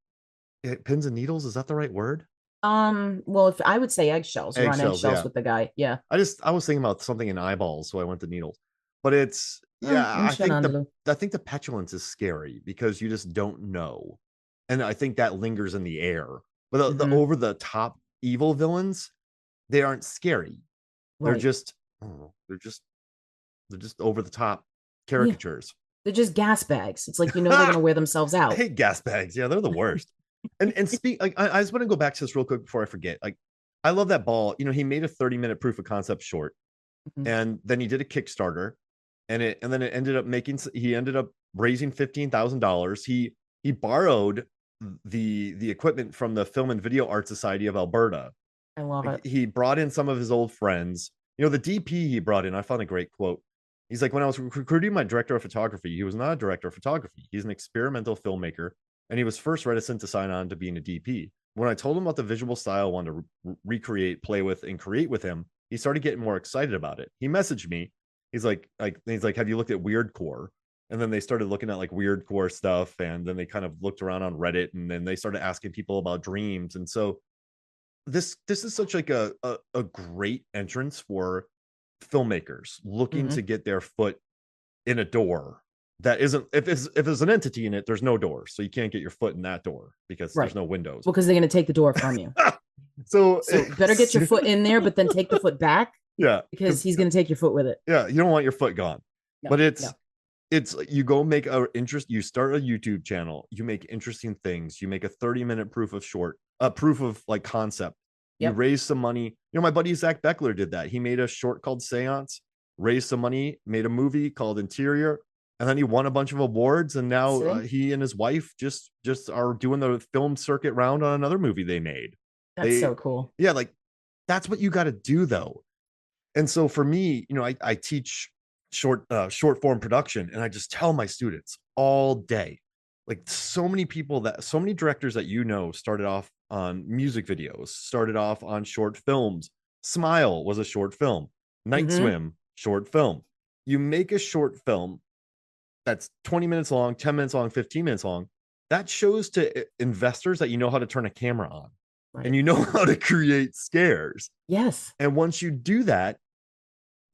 S1: pins and needles, is that the right word?
S2: Well, if I would say eggshells, you're on
S1: Eggshells,
S2: eggshells
S1: yeah.
S2: with the guy. Yeah.
S1: I was thinking about something in eyeballs, so I went to needles. But it's yeah, I think the
S2: Shenandoah.
S1: I think the petulance is scary because you just don't know. and I think that lingers in the air. But the
S2: Hmm.
S1: over the top evil villains, they aren't scary. They're
S2: Right.
S1: just, I don't know, they're just over the top
S2: Yeah.
S1: caricatures.
S2: They're just gas bags. It's like, they're going to wear themselves
S1: I
S2: out.
S1: hate gas bags. Yeah, they're the worst. And speak like I just want to go back to this real quick before I forget. Like, I love that ball. He made a 30-minute proof of concept short,
S2: Mhm.
S1: and then he did a Kickstarter, and then it ended up making he ended up raising $15,000. He borrowed the equipment from the Film and Video Art Society of Alberta.
S2: I love
S1: Like,
S2: it.
S1: he brought in some of his old friends. The DP he brought in, I found a great quote. He's like, when I was recruiting my director of photography, he was not a director of photography. He's an experimental filmmaker, and he was first reticent to sign on to being a DP. When I told him about the visual style I wanted to recreate, play with, and create with him, he started getting more excited about it. He messaged me. He's like, have you looked at Weirdcore? And then they started looking at like Weirdcore stuff, and then they kind of looked around on Reddit, and then they started asking people about dreams. And so this is such like a great entrance for filmmakers looking
S2: Hmm.
S1: to get their foot in a door that isn't, if there's an entity in it, there's no door, so you can't get your foot in that door because there's
S2: Right.
S1: no windows.
S2: Well, because they're going to take the door from you.
S1: So
S2: So better get your foot in there, but then take the foot back
S1: yeah,
S2: because
S1: because
S2: he's going to take your foot with it.
S1: yeah, you don't want your foot gone.
S2: No,
S1: But
S2: no.
S1: it's you go make you start a YouTube channel, you make interesting things, you make a 30-minute proof of like concept, you
S2: Yep.
S1: raise some money. My buddy Zach Beckler did that. He made a short called Seance, raised some money, made a movie called Interior, and then he won a bunch of awards, and now
S2: See?
S1: he and his wife just are doing the film circuit round on another movie they made.
S2: That's
S1: They
S2: so cool.
S1: Yeah, like, that's what you got to do though. And so for me, I teach short form production, and I just tell my students all day, like, so many directors that started off on music videos, started off on short films. Smile was a short film. Night
S2: Hmm.
S1: Swim, short film. You make a short film that's 20 minutes long, 10 minutes long, 15 minutes long. That shows to investors that you know how to turn a camera on, and
S2: Right.
S1: you know how to create scares.
S2: Yes.
S1: And once you do that,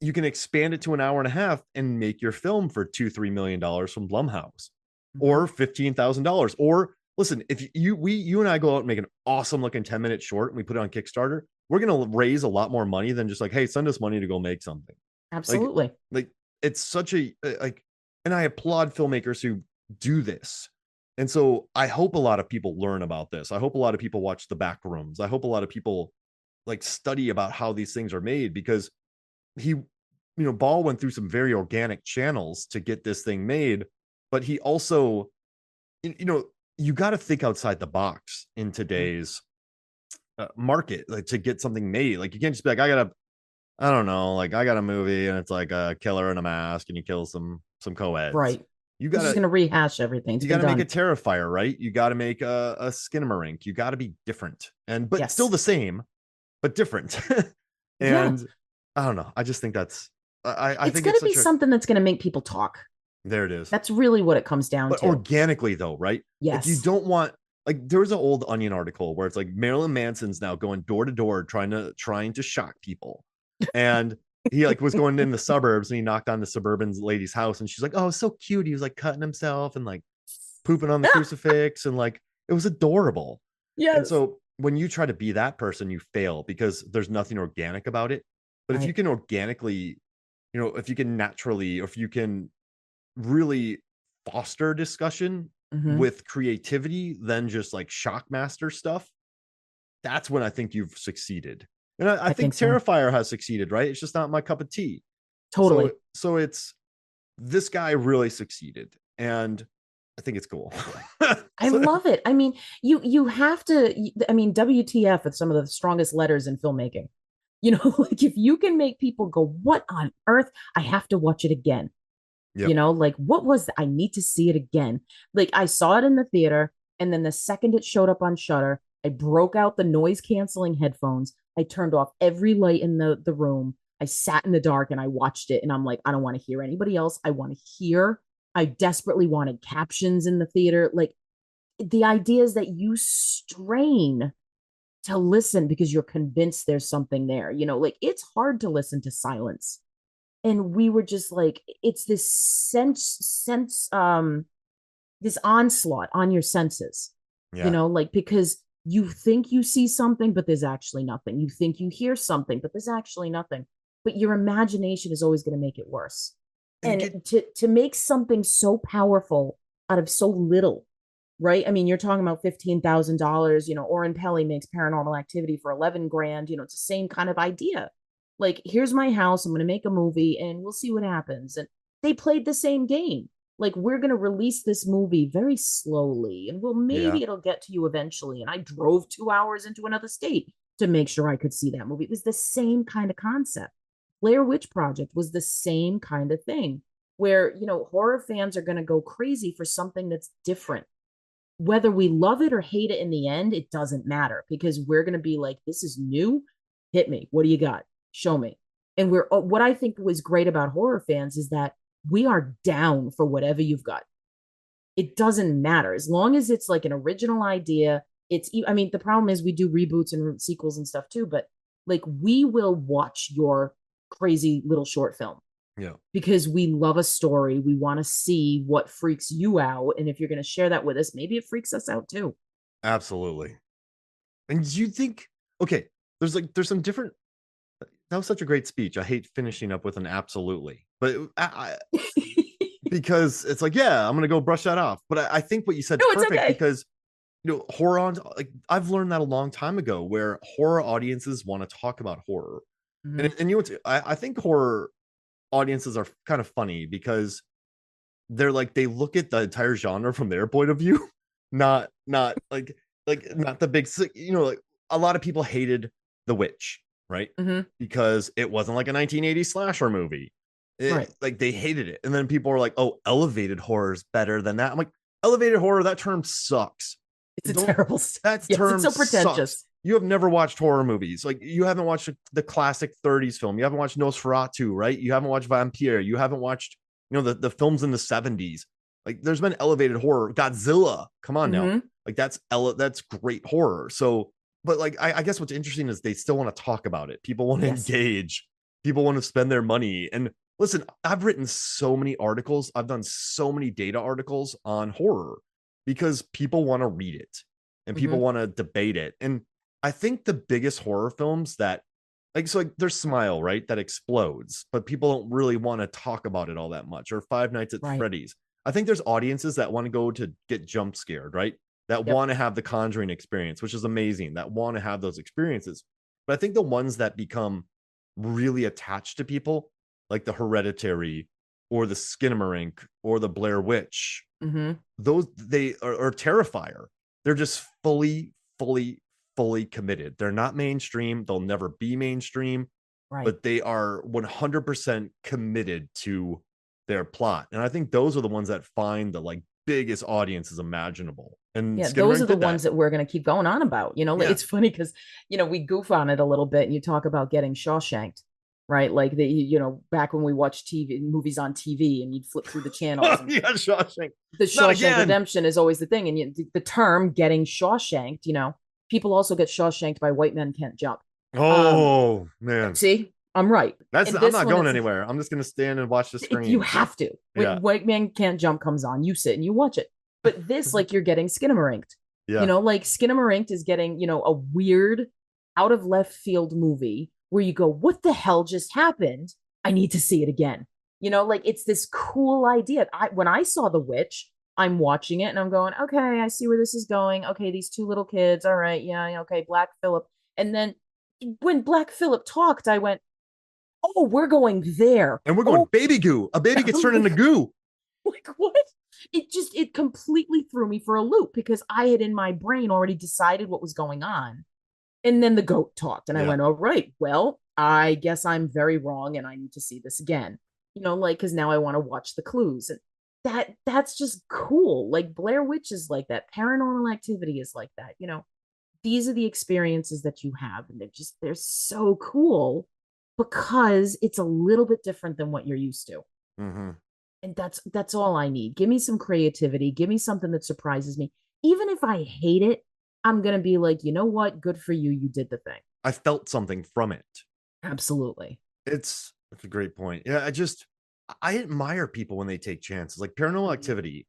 S1: you can expand it to an hour and a half and make your film for $2-3 million from Blumhouse,
S2: Hmm.
S1: or $15,000. Or listen, if you and I go out and make an awesome looking 10-minute short and we put it on Kickstarter, we're gonna raise a lot more money than just like, hey, send us money to go make something. Like,
S2: Absolutely.
S1: like it's such a like, and I applaud filmmakers who do this. And so I hope a lot of people learn about this. I hope a lot of people watch the back rooms. I hope a lot of people like study about how these things are made, because he Ball went through some very organic channels to get this thing made, but he also, you know, you got to think outside the box in
S2: Mhm.
S1: today's market, like, to get something made. Like, you can't just be like, I don't know, like, I got a movie and it's like a killer in a mask and he kills some co-eds.
S2: Right.
S1: You
S2: He's just
S1: gotta
S2: going to rehash everything. It's
S1: you
S2: been
S1: gotta make a
S2: done.
S1: Terrifier, right? You gotta make a Skinamarink. You gotta be different, but still
S2: Yes.
S1: the same, but different.
S2: Yeah.
S1: And I don't know. I just think I
S2: It's
S1: think
S2: going
S1: it's
S2: to be
S1: such a
S2: something that's going to make people talk.
S1: there it is.
S2: That's really what it comes down
S1: But
S2: to.
S1: organically though, right? Like, you
S2: Yes.
S1: don't want, like, there was an old Onion article where it's like Marilyn Manson's now going door to door trying to shock people. And he like was going in the suburbs, and he knocked on the suburban lady's house, and she's like, "Oh, so cute." He was like cutting himself and like pooping on the crucifix, and like, it was adorable. And
S2: Yes.
S1: so when you try to be that person, you fail because there's nothing organic about it. But if you
S2: Right.
S1: can organically, if you can naturally, or if you can really foster discussion
S2: Hmm.
S1: with creativity than just like shockmaster stuff, that's when I think you've succeeded. And I
S2: I
S1: think
S2: think so.
S1: Terrifier has succeeded, right? It's just not my cup of tea. So
S2: Totally.
S1: so it's this guy really succeeded, and I think it's cool.
S2: I
S1: So,
S2: love it. I mean, you have to, I mean, WTF with some of the strongest letters in filmmaking. Like if you can make people go, what on earth? I have to watch it again.
S1: yep.
S2: Like what was that? I need to see it again. Like I saw it in the theater, and then the second it showed up on Shutter, I broke out the noise canceling headphones. I turned off every light in the room. I sat in the dark and I watched it, and I'm like, I don't want to hear anybody else. I want to hear. I desperately wanted captions in the theater. Like the idea is that you strain to listen because you're convinced there's something there. Like it's hard to listen to silence. And we were just like, it's this sense, this onslaught on your senses.
S1: Yeah.
S2: like because you think you see something, but there's actually nothing. You think you hear something, but there's actually nothing. But your imagination is always going to make it worse.
S1: And
S2: And
S1: get
S2: to make something so powerful out of so little, right? I mean, you're talking about $15,000. Oren Pelly makes Paranormal Activity for 11 grand. It's the same kind of idea. Like, here's my house. I'm going to make a movie, and we'll see what happens. And they played the same game. Like, we're going to release this movie very slowly, and well,
S1: yeah,
S2: maybe it'll get to you eventually. And I drove 2 hours into another state to make sure I could see that movie. It was the same kind of concept. Blair Witch Project was the same kind of thing where, horror fans are going to go crazy for something that's different. Whether we love it or hate it in the end, it doesn't matter because we're going to be like, this is new. Hit me. What do you got? Show me. And what I think was great about horror fans is that we are down for whatever you've got. It doesn't matter as long as it's like an original idea. I mean, the problem is we do reboots and sequels and stuff too, but like we will watch your crazy little short film
S1: yeah,
S2: because we love a story. We want to see what freaks you out. And if you're going to share that with us, maybe it freaks us out too.
S1: absolutely. And do you think, okay, there's some different, that was such a great speech. I hate finishing up with an absolutely, but because it's like, yeah, I'm gonna go brush that off. But I think what you said
S2: No,
S1: is
S2: it's
S1: perfect
S2: okay.
S1: because horror on, like I've learned that a long time ago, where horror audiences want to talk about horror,
S2: Mm-hmm.
S1: and I think horror audiences are kind of funny because they're like they look at the entire genre from their point of view, not not the big like a lot of people hated The Witch, right?
S2: Mm-hmm.
S1: Because it wasn't like a 1980s slasher movie.
S2: Right.
S1: Like they hated it. And then people are like, oh, elevated horror is better than that. I'm like, elevated horror, that term sucks.
S2: It's a
S1: Don't
S2: terrible.
S1: that
S2: Yes, it's
S1: term
S2: so
S1: sucks.
S2: pretentious.
S1: You have never watched horror movies. Like you haven't watched the classic 30s film. You haven't watched Nosferatu, right? You haven't watched Vampire. You haven't watched, the films in the 70s. Like there's been elevated horror. Godzilla. Come on now.
S2: Mm-hmm.
S1: Like that's great horror. So, but like I guess what's interesting is they still want to talk about it. People want to
S2: Yes.
S1: engage. People want to spend their money. And listen, I've written so many articles. I've done so many data articles on horror because people want to read it and
S2: Mm-hmm.
S1: people want to debate it. And I think the biggest horror films that like there's Smile, right? That explodes, but people don't really want to talk about it all that much. Or Five Nights at
S2: Right.
S1: Freddy's. I think there's audiences that want to go to get jump scared, right? That
S2: Yep.
S1: want to have the Conjuring experience, which is amazing. That want to have those experiences. But I think the ones that become really attached to people, like the Hereditary or the Skinamarink or the Blair Witch,
S2: Mm-hmm.
S1: those they are Terrifier. They're just fully committed. They're not mainstream. They'll never be mainstream,
S2: Right.
S1: but they are 100% committed to their plot. And I think those are the ones that find the like biggest audiences imaginable. And
S2: Yeah, those are
S1: Skinamarink
S2: the
S1: did
S2: ones
S1: that.
S2: that we're going to keep going on about. Like,
S1: Yeah.
S2: it's funny because, we goof on it a little bit and you talk about getting Shawshanked, right? Like, back when we watched TV movies on TV and you'd flip through the channels and
S1: Yeah, Shawshank.
S2: the
S1: Not
S2: Shawshank
S1: again.
S2: Redemption is always the thing. And the term getting Shawshanked, people also get Shawshanked by White Men Can't Jump. Um,
S1: Oh man.
S2: See, I'm right.
S1: That's
S2: And
S1: I'm
S2: this
S1: not
S2: one,
S1: going
S2: it's
S1: anywhere. I'm just gonna stand and watch the
S2: you
S1: screen.
S2: have to.
S1: Yeah.
S2: When White Man Can't Jump comes on, you sit and you watch it. But this, like, you're getting Skinamarinked.
S1: Yeah.
S2: Like Skinamarinked is getting, a weird, out of left field movie where you go, what the hell just happened? I need to see it again. Like it's this cool idea. When I saw The Witch, I'm watching it and I'm going, okay, I see where this is going. Okay, these two little kids. All right, yeah, okay, Black Phillip. And then when Black Phillip talked, I went, oh, we're going there.
S1: And we're going
S2: Oh,
S1: baby goo. A baby gets
S2: I'm
S1: turned into
S2: like,
S1: goo.
S2: like what? It completely threw me for a loop because I had in my brain already decided what was going on. And then the goat talked, and I
S1: Yeah.
S2: went, all right, well, I guess I'm very wrong and I need to see this again. Like, because now I want to watch the clues. And that's just cool. Like Blair Witch is like that. Paranormal Activity is like that. These are the experiences that you have, and they're so cool because it's a little bit different than what you're used to.
S1: Mm-hmm.
S2: And that's all I need. Give me some creativity. Give me something that surprises me. Even if I hate it, I'm gonna be like, you know what? Good for you. You did the thing.
S1: I felt something from it.
S2: Absolutely.
S1: That's a great point. Yeah, I admire people when they take chances. Like Paranormal
S2: Mhm.
S1: Activity,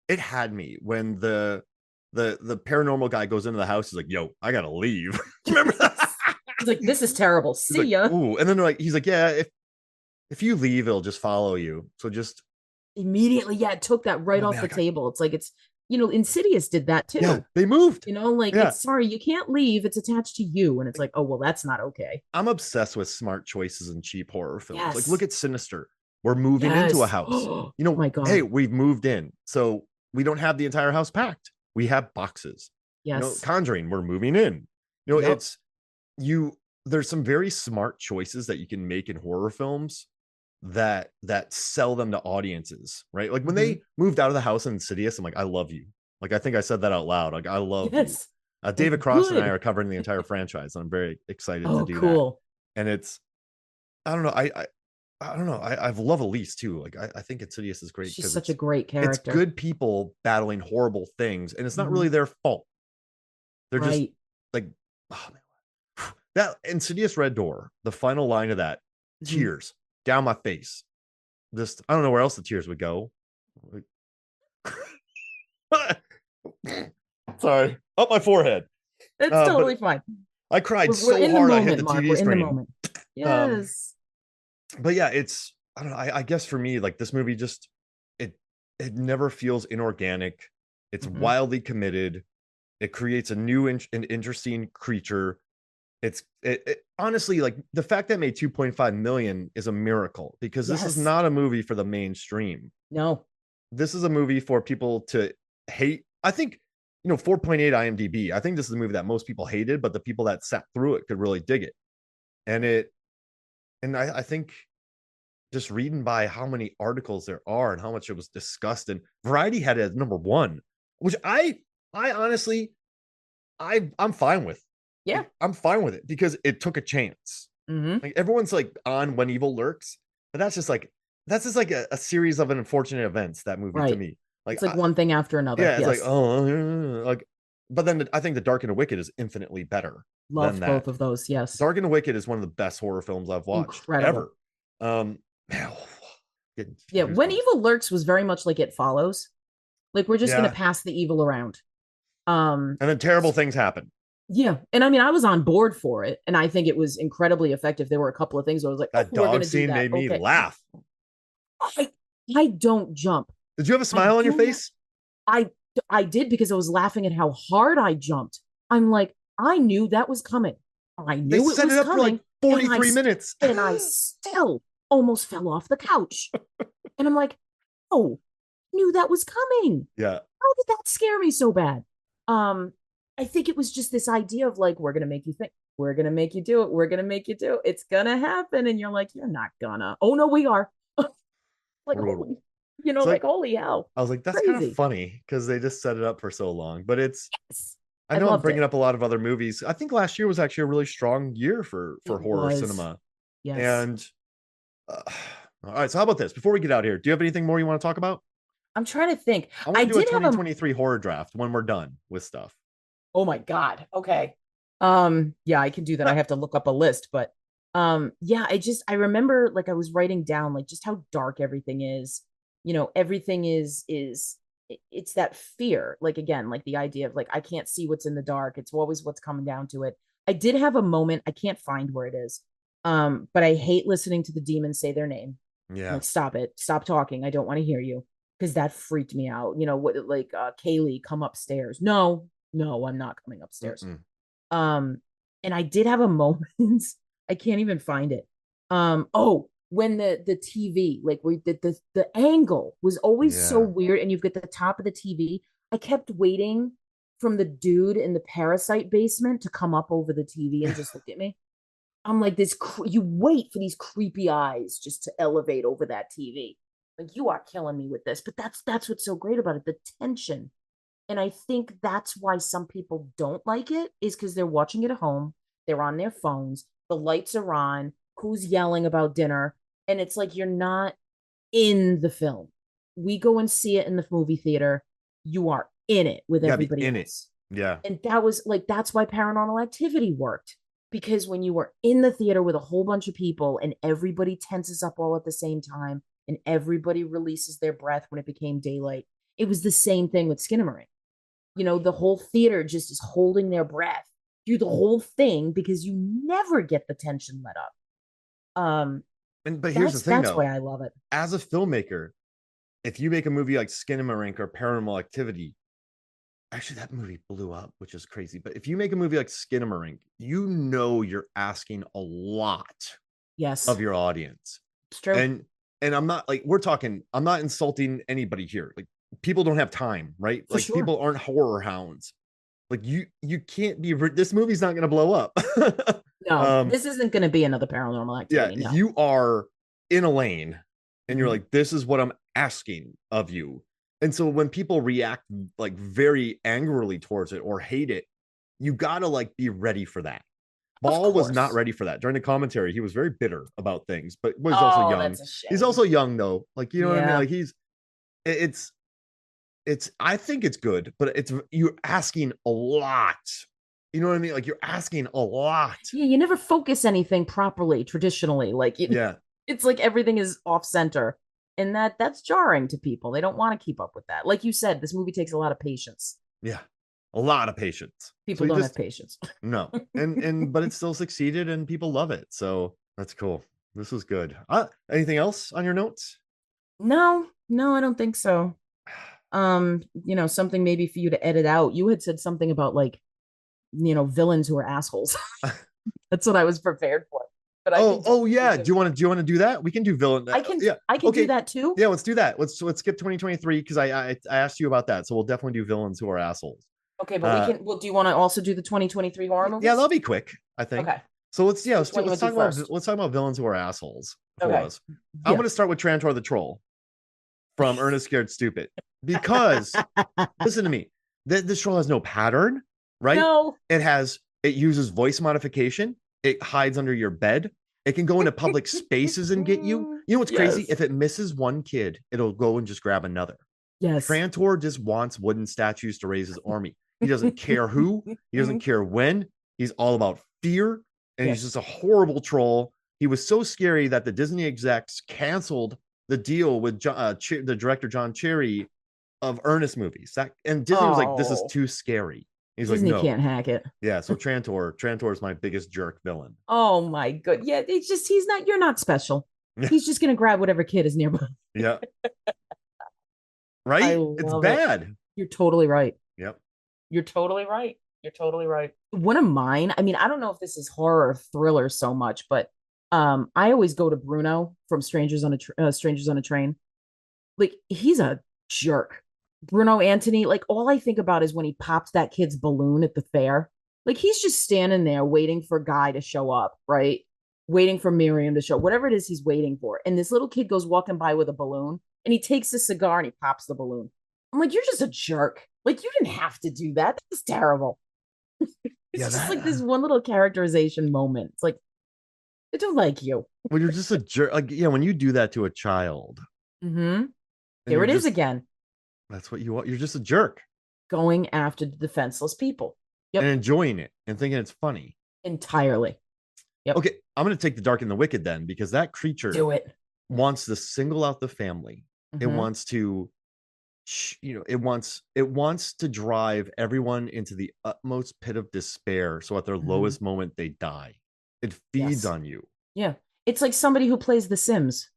S1: it had me when the paranormal guy goes into the house. He's like, "Yo, I gotta leave." Remember that?
S2: Yes. He's like, this is terrible.
S1: He's
S2: See
S1: like,
S2: ya.
S1: "Ooh," and then they're like, he's like, "Yeah, if you leave, it'll just follow you. So just
S2: Immediately, yeah, it took that right
S1: oh
S2: off
S1: man,
S2: the table. It's like it's Insidious did that
S1: yeah,
S2: too.
S1: they moved.
S2: Like
S1: Yeah,
S2: it's sorry, you can't leave. It's attached to you. And it's
S1: like,
S2: like, oh well, that's not okay.
S1: I'm obsessed with smart choices in cheap horror films. Like, look
S2: Yes.
S1: at Sinister. We're moving into a
S2: Yes.
S1: house.
S2: Oh
S1: You know,
S2: my
S1: hey,
S2: God.
S1: we've moved in, so we don't have the entire house packed. We have boxes.
S2: Yes.
S1: Conjuring, we're moving in.
S2: Yep.
S1: It's you. There's some very smart choices that you can make in horror films that sell them to audiences, right? Like when
S2: Hmm.
S1: they moved out of the house in Insidious, I'm like, I love you. Like I think I said that out loud. Like I love you.
S2: Yes.
S1: David
S2: Like
S1: Cross and I
S2: good.
S1: are covering the entire franchise, and I'm very excited to
S2: Oh,
S1: do that.
S2: cool.
S1: And it's I don't know. I don't know. I love Elise too. Like I think Insidious is great
S2: She's
S1: because
S2: such a great
S1: it's
S2: character.
S1: good people battling horrible things, and it's not
S2: Hmm.
S1: really their fault. They're just
S2: Right.
S1: like oh man. That Insidious Red Door, the final line of that,
S2: Hmm.
S1: tears down my face. Just I don't know where else the tears would go. Sorry, up my forehead.
S2: It's
S1: But
S2: totally fine.
S1: I cried
S2: We're
S1: so
S2: in the
S1: hard I hit
S2: moment,
S1: the
S2: Mark.
S1: TV
S2: We're in the
S1: screen.
S2: moment.
S1: Um,
S2: Yes.
S1: but yeah, it's I don't know. I guess for me, like this movie, just it it never feels inorganic. It's
S2: Hmm.
S1: wildly committed. It creates a new and interesting creature. Honestly like the fact that it made 2.5 million is a miracle because this is
S2: Yes.
S1: not a movie for the mainstream.
S2: No.
S1: This is a movie for people to hate. I think 4.8 IMDb. I think this is a movie that most people hated, but the people that sat through it could really dig it. And I think just reading by how many articles there are and how much it was discussed, and Variety had it as number one, which I honestly I'm fine with.
S2: Yeah.
S1: Like I'm fine with it because it took a chance.
S2: Hmm.
S1: Like everyone's like on When Evil Lurks, but that's just like a series of unfortunate events. That movie to
S2: Right.
S1: me, like
S2: It's like one thing after another.
S1: yeah, it's like
S2: Yes.
S1: oh, like, but then I think The Dark and the Wicked is infinitely better than
S2: Loved
S1: that.
S2: both of those. Yes.
S1: Dark and the Wicked is one of the best horror films I've watched
S2: Incredible.
S1: ever. Man, getting
S2: Yeah. When
S1: goosebumps.
S2: Evil Lurks was very much like It Follows. Like we're just gonna
S1: Yeah,
S2: pass the evil around. Um,
S1: and then terrible things happen.
S2: yeah. And I mean, I was on board for it, and I think it was incredibly effective. There were a couple of things where I was like, oh,
S1: That
S2: we're
S1: dog
S2: gonna do
S1: scene
S2: that.
S1: made me
S2: Okay.
S1: laugh.
S2: I I don't jump.
S1: Did you have a
S2: I
S1: smile on your
S2: do not
S1: face?
S2: I I did because I was laughing at how hard I jumped. I'm like, I knew that was coming. I
S1: They
S2: knew it
S1: set it
S2: was
S1: up for like
S2: coming, and
S1: 43 minutes.
S2: I still almost fell off the couch. And I'm like, oh, I knew that was coming.
S1: Yeah.
S2: How did that scare me so bad? Um, I think it was just this idea of like, we're gonna make you think, we're gonna make you do it, we're gonna make you do it, it's gonna happen, and you're like, you're not gonna. Oh no, we are. Like holy,
S1: Brutal. It's
S2: like
S1: like
S2: holy hell,
S1: I was like, that's kind of
S2: crazy.
S1: funny because they just set it up for so long. But
S2: Yes,
S1: I
S2: I
S1: know I'm
S2: loved
S1: bringing
S2: it.
S1: up a lot of other movies. I think last year was actually a really strong year for
S2: It
S1: horror
S2: was.
S1: cinema.
S2: Yes.
S1: And uh, all right, so how about this? Before we get out here, do you have anything more you want to talk about?
S2: I'm trying to think.
S1: I want
S2: I
S1: to do a
S2: did have a
S1: 2023 horror draft when we're done with stuff.
S2: oh my God. Okay. Yeah, I can do that. I have to look up a list, but yeah, I remember like I was writing down like just how dark everything is. Everything is it's that fear. Like again, like the idea of like I can't see what's in the dark. It's always what's coming down to it. I did have a moment, I can't find where it is. But I hate listening to the demons say their name. I'm
S1: Yeah.
S2: like, stop it. Stop talking. I don't want to hear you. Because that freaked me out. What like Kaylee, come upstairs. No, no, I'm not coming upstairs.
S1: Mm-mm.
S2: Um, and I did have a moment. I can't even find it. Oh, when the TV, like we did the angle was always so
S1: Yeah.
S2: weird, and you've got the top of the TV. I kept waiting from the dude in the parasite basement to come up over the TV and just look at me. I'm like this. You wait for these creepy eyes just to elevate over that TV. Like you are killing me with this, but that's what's so great about it. The tension, and I think that's why some people don't like it is because they're watching it at home. They're on their phones. The lights are on. Who's yelling about dinner? And it's like you're not in the film. We go and see it in the movie theater. You are in it with
S1: You gotta be
S2: everybody
S1: in it.
S2: else.
S1: Yeah.
S2: And that was like, that's why Paranormal Activity worked. Because when you were in the theater with a whole bunch of people and everybody tenses up all at the same time and everybody releases their breath when it became daylight, it was the same thing with Skinamarink. the whole theater just is holding their breath through the whole thing because you never get the tension let up. Um,
S1: And but here's the thing
S2: that's why
S1: though,
S2: I love it.
S1: as a filmmaker, if you make a movie like Skinamarink or Paranormal Activity, actually that movie blew up, which is crazy. But if you make a movie like Skinamarink, you know you're asking a lot
S2: Yes,
S1: of your audience.
S2: it's true.
S1: And I'm not like we're talking, I'm not insulting anybody here. Like people don't have time, right?
S2: For
S1: Like
S2: sure.
S1: people aren't horror hounds. Like you can't be this movie's not gonna blow up.
S2: No,
S1: um
S2: this isn't going to be another paranormal
S1: yeah,
S2: activity. No.
S1: you are in a lane and you're
S2: Hmm.
S1: like, this is what I'm asking of you. And so when people react like very angrily towards it or hate it, you gotta like be ready for that.
S2: Of
S1: Ball was not
S2: course.
S1: ready for that. During the commentary, he was very bitter about things, but he's also
S2: Oh,
S1: young.
S2: that's a
S1: He's
S2: shame.
S1: also young though. Like, you know what I mean?
S2: Yeah.
S1: Like it's I think it's good, but it's you're asking a lot. You know what I mean? Like you're asking a lot.
S2: Yeah, you never focus anything properly traditionally. Like
S1: Yeah.
S2: it's like everything is off center. And that's jarring to people. They don't want to keep up with that. Like you said, this movie takes a lot of patience.
S1: Yeah. A lot of patience. So
S2: People
S1: you
S2: don't have
S1: just
S2: patience.
S1: no. And but it still succeeded and people love it. So that's cool. This was good. Anything else on your notes?
S2: No, no, I don't think so. Something maybe for you to edit out. You had said something about like, villains who are assholes. That's what I was prepared for. But I can
S1: Oh
S2: totally
S1: yeah.
S2: do.
S1: Do you want to do that? We can do villain. Yeah.
S2: I can do
S1: Okay.
S2: that too.
S1: Yeah, let's do that. Let's skip 2023 because I asked you about that. So we'll definitely do villains who are assholes.
S2: Okay, but we
S1: Uh
S2: can well, do you want to also do the 2023 horror
S1: yeah,
S2: movies?
S1: that'll be quick, I think.
S2: Okay.
S1: So let's yeah,
S2: Which one you want to do first?
S1: let's talk about villains who are assholes for
S2: Okay.
S1: us. I'm
S2: Yeah.
S1: gonna start with Trantor the Troll from Ernest Scared Stupid. Because listen to me, this troll has no pattern, right?
S2: No.
S1: It uses voice modification, it hides under your bed, it can go into public spaces and get you. You know what's crazy?
S2: Yes.
S1: If it misses one kid, it'll go and just grab another.
S2: Yes.
S1: Trantor just wants wooden statues to raise his army. He doesn't care who, he doesn't care when. He's all about fear, and he's
S2: Yes.
S1: just a horrible troll. He was so scary that the Disney execs canceled the deal with the director John Cherry of Ernest movies. And Disney was like, "This is
S2: Oh,
S1: too scary." He's like,
S2: Disney
S1: "No."
S2: can't hack it.
S1: Yeah, so Trantor is my biggest jerk villain.
S2: Oh my good. Yeah, it's just you're not special.
S1: Yeah,
S2: He's just gonna grab whatever kid is nearby.
S1: yeah,
S2: I
S1: right. It's
S2: love it.
S1: bad.
S2: You're totally right.
S1: Yep.
S2: You're totally right. You're totally right. One of mine, I mean, I don't know if this is horror or thriller so much, but I always go to Bruno from Strangers on a Train. Like he's a jerk. Bruno Antony, like all I think about is when he popped that kid's balloon at the fair. Like he's just standing there waiting for Guy to show up, right? Waiting for Miriam to show whatever it is he's waiting for. And this little kid goes walking by with a balloon and he takes a cigar and he pops the balloon. I'm like, you're just a jerk. Like you didn't have to do that. That was terrible. It's
S1: Yeah,
S2: just
S1: that
S2: like this one little characterization moment. It's like, I don't like you.
S1: when you're just a jerk, like yeah, when you do that to a child,
S2: Mm-hmm.
S1: and
S2: Here
S1: you're
S2: it is
S1: just
S2: again,
S1: that's what you want. You're just a jerk
S2: going after the defenseless people.
S1: and
S2: Yep.
S1: enjoying it and thinking it's funny.
S2: Entirely. Yep.
S1: Okay, I'm gonna take the dark and the wicked then because that creature
S2: Do it.
S1: wants to single out the family. It
S2: Mm-hmm.
S1: wants to it wants to drive everyone into the utmost pit of despair so at their
S2: Mm-hmm.
S1: lowest moment they die. It feeds
S2: Yes.
S1: on you.
S2: Yeah. It's like somebody who plays The Sims,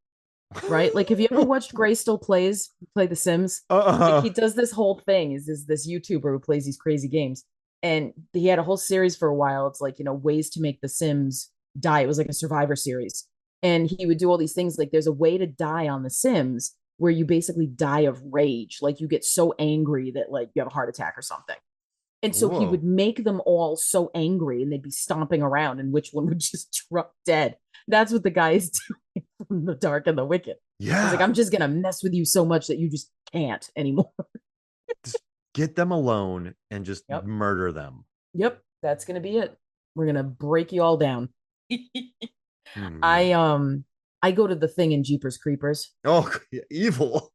S2: right? Like, have you ever watched Gray Still play The Sims? Like, he
S1: uh,
S2: does this whole thing. Is this YouTuber who plays these crazy games, and he had a whole series for a while. It's like ways to make The Sims die. It was like a Survivor series, and he would do all these things. Like, there's a way to die on The Sims where you basically die of rage. Like, you get so angry that like you have a heart attack or something. And so he
S1: whoa.
S2: would make them all so angry and they'd be stomping around and which one would just drop dead. That's what the guy is doing from The Dark and the Wicked. He's like,
S1: Yeah.
S2: I'm just going to mess with you so much that you just can't anymore.
S1: Just get them alone and just
S2: Yep.
S1: murder them.
S2: Yep. That's going to be it. We're going to break you all down.
S1: Hmm.
S2: I go to the thing in Jeepers Creepers.
S1: Oh, evil.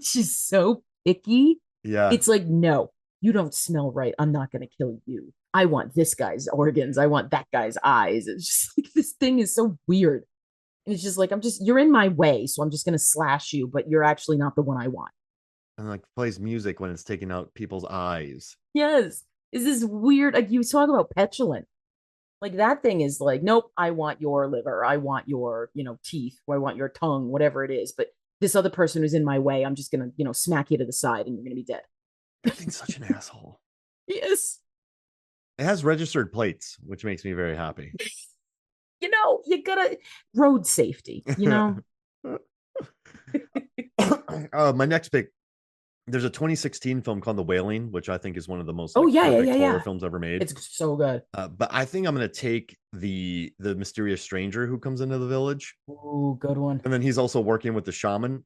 S2: She's so picky.
S1: Yeah.
S2: It's like, no, you don't smell right. I'm not going to kill you. I want this guy's organs. I want that guy's eyes. It's just like this thing is so weird. And it's just like, you're in my way. So I'm just going to slash you, but you're actually not the one I want.
S1: and like plays music when it's taking out people's eyes.
S2: Yes. Is this weird? Like you talk about petulant. Like that thing is like, nope, I want your liver. I want your, teeth, or I want your tongue, whatever it is. But this other person who's in my way, I'm just gonna, smack you to the side and you're gonna be dead.
S1: That thing's such an asshole.
S2: Yes.
S1: It has registered plates, which makes me very happy.
S2: You gotta road safety.
S1: My next pick, there's a 2016 film called The Wailing, which I think is one of the most
S2: Oh,
S1: like
S2: yeah,
S1: perfect horror
S2: yeah.
S1: films ever made.
S2: It's so good.
S1: But I think I'm gonna take the mysterious stranger who comes into the village,
S2: Ooh, good one.
S1: and then he's also working with the shaman.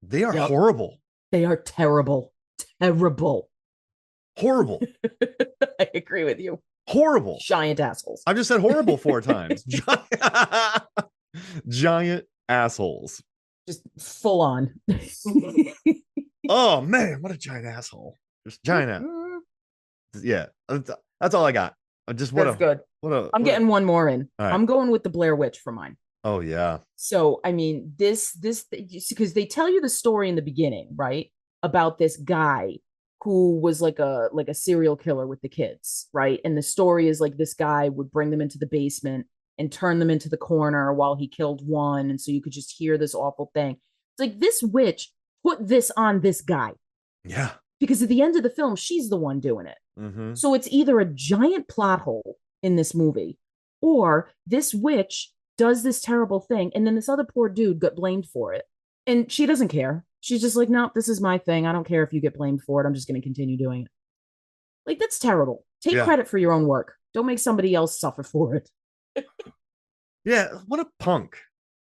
S1: They are
S2: Yep.
S1: horrible.
S2: They are terrible. Terrible.
S1: Horrible.
S2: I agree with you.
S1: Horrible.
S2: Giant assholes.
S1: I've just said horrible 4 times. Giant assholes.
S2: Just full on.
S1: Oh man, what a giant asshole. Just giant ass. Yeah, that's all I got. Just
S2: That's good. I'm getting one more in.
S1: Right.
S2: I'm going with the Blair Witch for mine.
S1: Oh yeah.
S2: So I mean, this because they tell you the story in the beginning, right? About this guy who was like a serial killer with the kids, right? And the story is like this guy would bring them into the basement and turn them into the corner while he killed one, and so you could just hear this awful thing. It's like this witch put this on this guy.
S1: Yeah.
S2: Because at the end of the film, she's the one doing it.
S1: Mm-hmm.
S2: So it's either a giant plot hole in this movie, or this witch does this terrible thing, and then this other poor dude got blamed for it. And she doesn't care. She's just like, no, this is my thing. I don't care if you get blamed for it. I'm just going to continue doing it. Like, that's terrible. Take credit for your own work. Don't make somebody else suffer for it.
S1: Yeah, what a punk.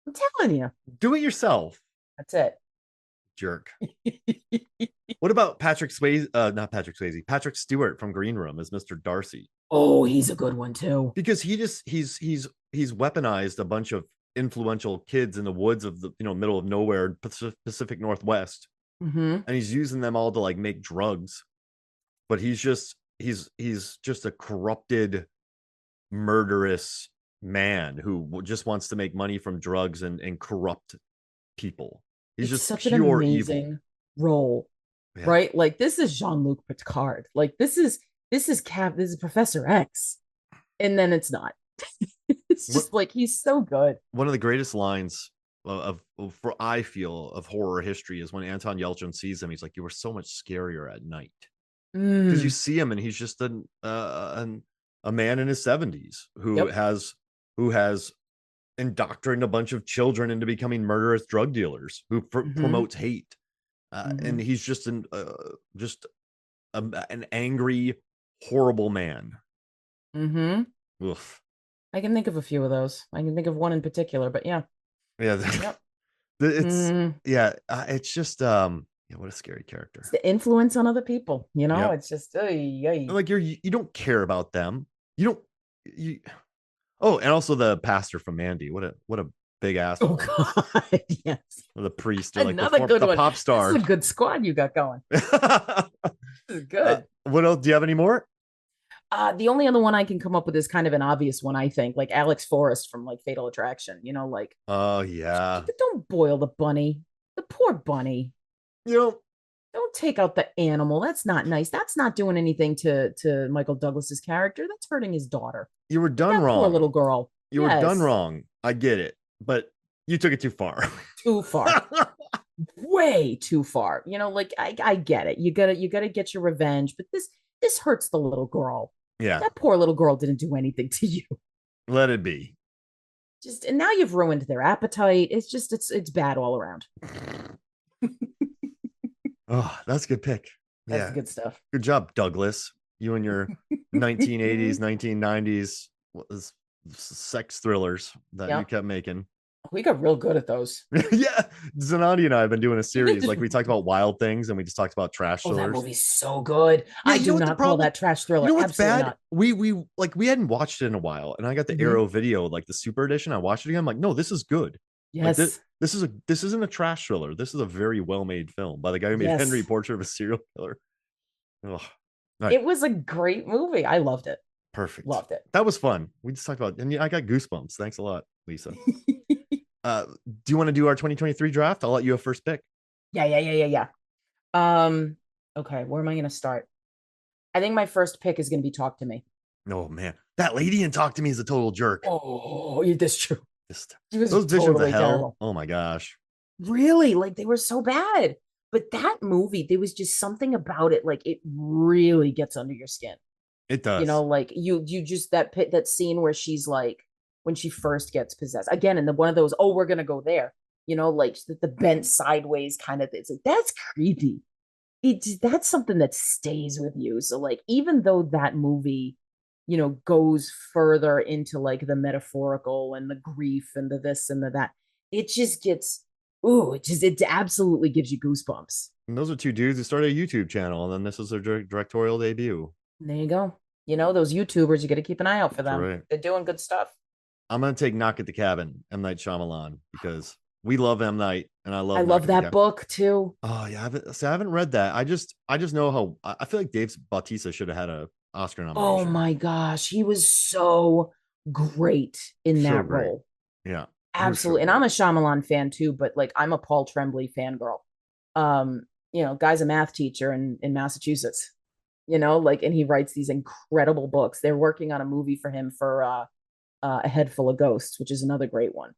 S2: I'm telling you.
S1: Do it yourself.
S2: That's it.
S1: Jerk. What about Patrick Swayze? Not Patrick Swayze. Patrick Stewart from Green Room as Mr. Darcy.
S2: Oh, he's a good one too.
S1: Because he's weaponized a bunch of influential kids in the woods of the middle of nowhere, Pacific Northwest, and he's using them all to like make drugs. But he's just a corrupted, murderous man who just wants to make money from drugs and corrupt people. He's just
S2: such
S1: pure
S2: an amazing
S1: evil
S2: role, right? Like this is Jean-Luc Picard. Like this is Professor X, and then it's not. It's just like he's so good.
S1: One of the greatest lines I feel of horror history is when Anton Yelchin sees him. He's like, "You were so much scarier at night," because you see him and he's just a man in his 70s who has indoctrinated a bunch of children into becoming murderous drug dealers who promotes hate, and he's just an angry, horrible man. Oof.
S2: I can think of a few of those. I can think of one in particular, but yeah.
S1: It's just what a scary character.
S2: It's the influence on other people, it's just
S1: like you don't care about them. Oh, and also the pastor from Mandy. What a big ass.
S2: Oh God, yes.
S1: Or the priest, or like
S2: another good one.
S1: Pop star.
S2: This is a good squad you got going. This is good.
S1: What else? Do you have any more?
S2: The only other one I can come up with is kind of an obvious one, I think, like Alex Forrest from like Fatal Attraction. Like,
S1: oh yeah,
S2: don't boil the bunny, the poor bunny. Don't take out the animal. That's not nice. That's not doing anything to Michael Douglas's character. That's hurting his daughter.
S1: You were done wrong.
S2: Poor little girl.
S1: You were done wrong. I get it, but you took it too far.
S2: Too far. Way too far. Like I get it. You gotta get your revenge, but this hurts the little girl.
S1: Yeah.
S2: That poor little girl didn't do anything to you.
S1: Let it be.
S2: And now you've ruined their appetite. It's bad all around.
S1: Oh, that's a good pick.
S2: That's good stuff.
S1: Good job, Douglas. You and your 1980s, 1990s sex thrillers that you kept making.
S2: We got real good at those.
S1: Yeah. Zanati and I have been doing a series. Like we talked about Wild Things and we just talked about trash thrillers.
S2: That movie's so good. Yeah, I do not call that trash thriller.
S1: You know what's
S2: Absolutely
S1: bad?
S2: Not.
S1: We hadn't watched it in a while, and I got the Arrow video, like the Super Edition. I watched it again. I'm like, no, this is good.
S2: Yes.
S1: Like this isn't a trash thriller. This is a very well-made film by the guy who made Henry, Portrait of a Serial Killer.
S2: Right. It was a great movie. I loved it.
S1: Perfect.
S2: Loved it.
S1: That was fun. We just talked about, and I got goosebumps. Thanks a lot, Lisa. Do you want to do our 2023 draft? I'll let you have first pick.
S2: Yeah. Um, okay, where am I gonna start? I think my first pick is gonna be Talk to Me.
S1: Oh man, that lady in Talk to Me is a total jerk.
S2: Oh, yeah, that's true.
S1: Just
S2: She was
S1: those visions of
S2: totally
S1: hell.
S2: terrible.
S1: Oh my gosh,
S2: Really, like they were so bad. But that movie, there was just something about it, like it really gets under your skin.
S1: it
S2: You know,
S1: does.
S2: like you just that scene where she's like when she first gets possessed again, and the one of those, oh, we're gonna go there. You know, like the bent sideways kind of. It's like that's creepy. That's something that stays with you. So like even though that movie, goes further into like the metaphorical and the grief and the this and the that, it just gets it absolutely gives you goosebumps.
S1: And those are two dudes who started a YouTube channel, and then this is their directorial debut.
S2: And there you go. Those YouTubers, you got to keep an eye out for
S1: That's
S2: them.
S1: right.
S2: They're doing good stuff.
S1: I'm gonna take Knock at the Cabin, M Night Shyamalan, because we love M Night, and I
S2: I
S1: love Knock
S2: love
S1: at the
S2: that
S1: Cabin.
S2: book too.
S1: Oh yeah, I haven't read that. I just know how I feel like Dave Bautista should have had a Oscar
S2: Oh
S1: nomination.
S2: my gosh, he was so great in
S1: So
S2: that
S1: great.
S2: role.
S1: Yeah, he was so
S2: Absolutely. And I'm
S1: great.
S2: a Shyamalan fan too, but like I'm a Paul Tremblay fangirl. Guy's a math teacher in Massachusetts, like, and he writes these incredible books. They're working on a movie for him for A Head Full of Ghosts, which is another great one.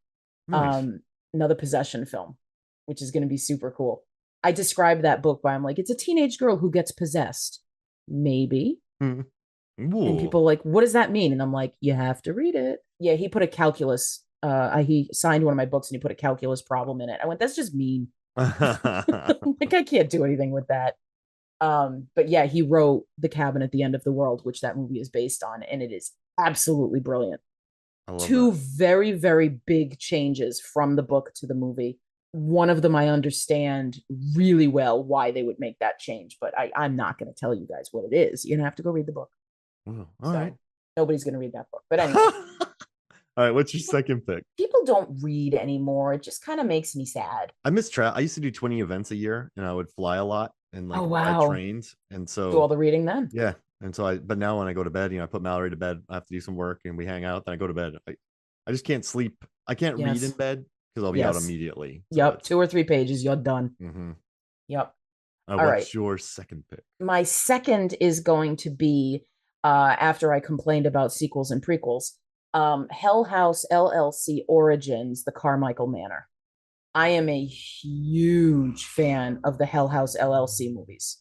S1: Nice.
S2: Um, Another possession film, which is going to be super cool. I described that book by I'm like, it's a teenage girl who gets possessed. Maybe.
S1: Hmm.
S2: And
S1: Ooh.
S2: people are like, what does that mean? And I'm like, you have to read it. Yeah, he put a calculus. He signed one of my books and he put a calculus problem in it. I went, that's just mean. Like I can't do anything with that. But yeah, he wrote The Cabin at the End of the World, which that movie is based on, and it is absolutely brilliant.
S1: I love
S2: Two
S1: that.
S2: very, very big changes from the book to the movie. One of them I understand really well why they would make that change, but I'm not going to tell you guys what it is. You're going to have to go read the book.
S1: Ooh, all right.
S2: So nobody's going to read that book. But anyway,
S1: All right. What's your
S2: people,
S1: second pick?
S2: people don't read anymore. It just kind of makes me sad.
S1: I miss travel. I used to do 20 events a year, and I would fly a lot and
S2: Oh,
S1: like ride
S2: wow.
S1: trains. And
S2: Do all
S1: so
S2: the reading then.
S1: yeah. And so but now when I go to bed, I put Mallory to bed. I have to do some work, and we hang out. Then I go to bed. I just can't sleep. I can't read in
S2: Yes.
S1: bed because I'll be out
S2: Yes.
S1: immediately. So
S2: Yep.
S1: it's
S2: 2 or 3 pages. You're done.
S1: mm-hmm.
S2: Yep. All right.
S1: What's your second pick?
S2: My second is going to be after I complained about sequels and prequels, Hell House LLC Origins, The Carmichael Manor. I am a huge fan of the Hell House LLC movies.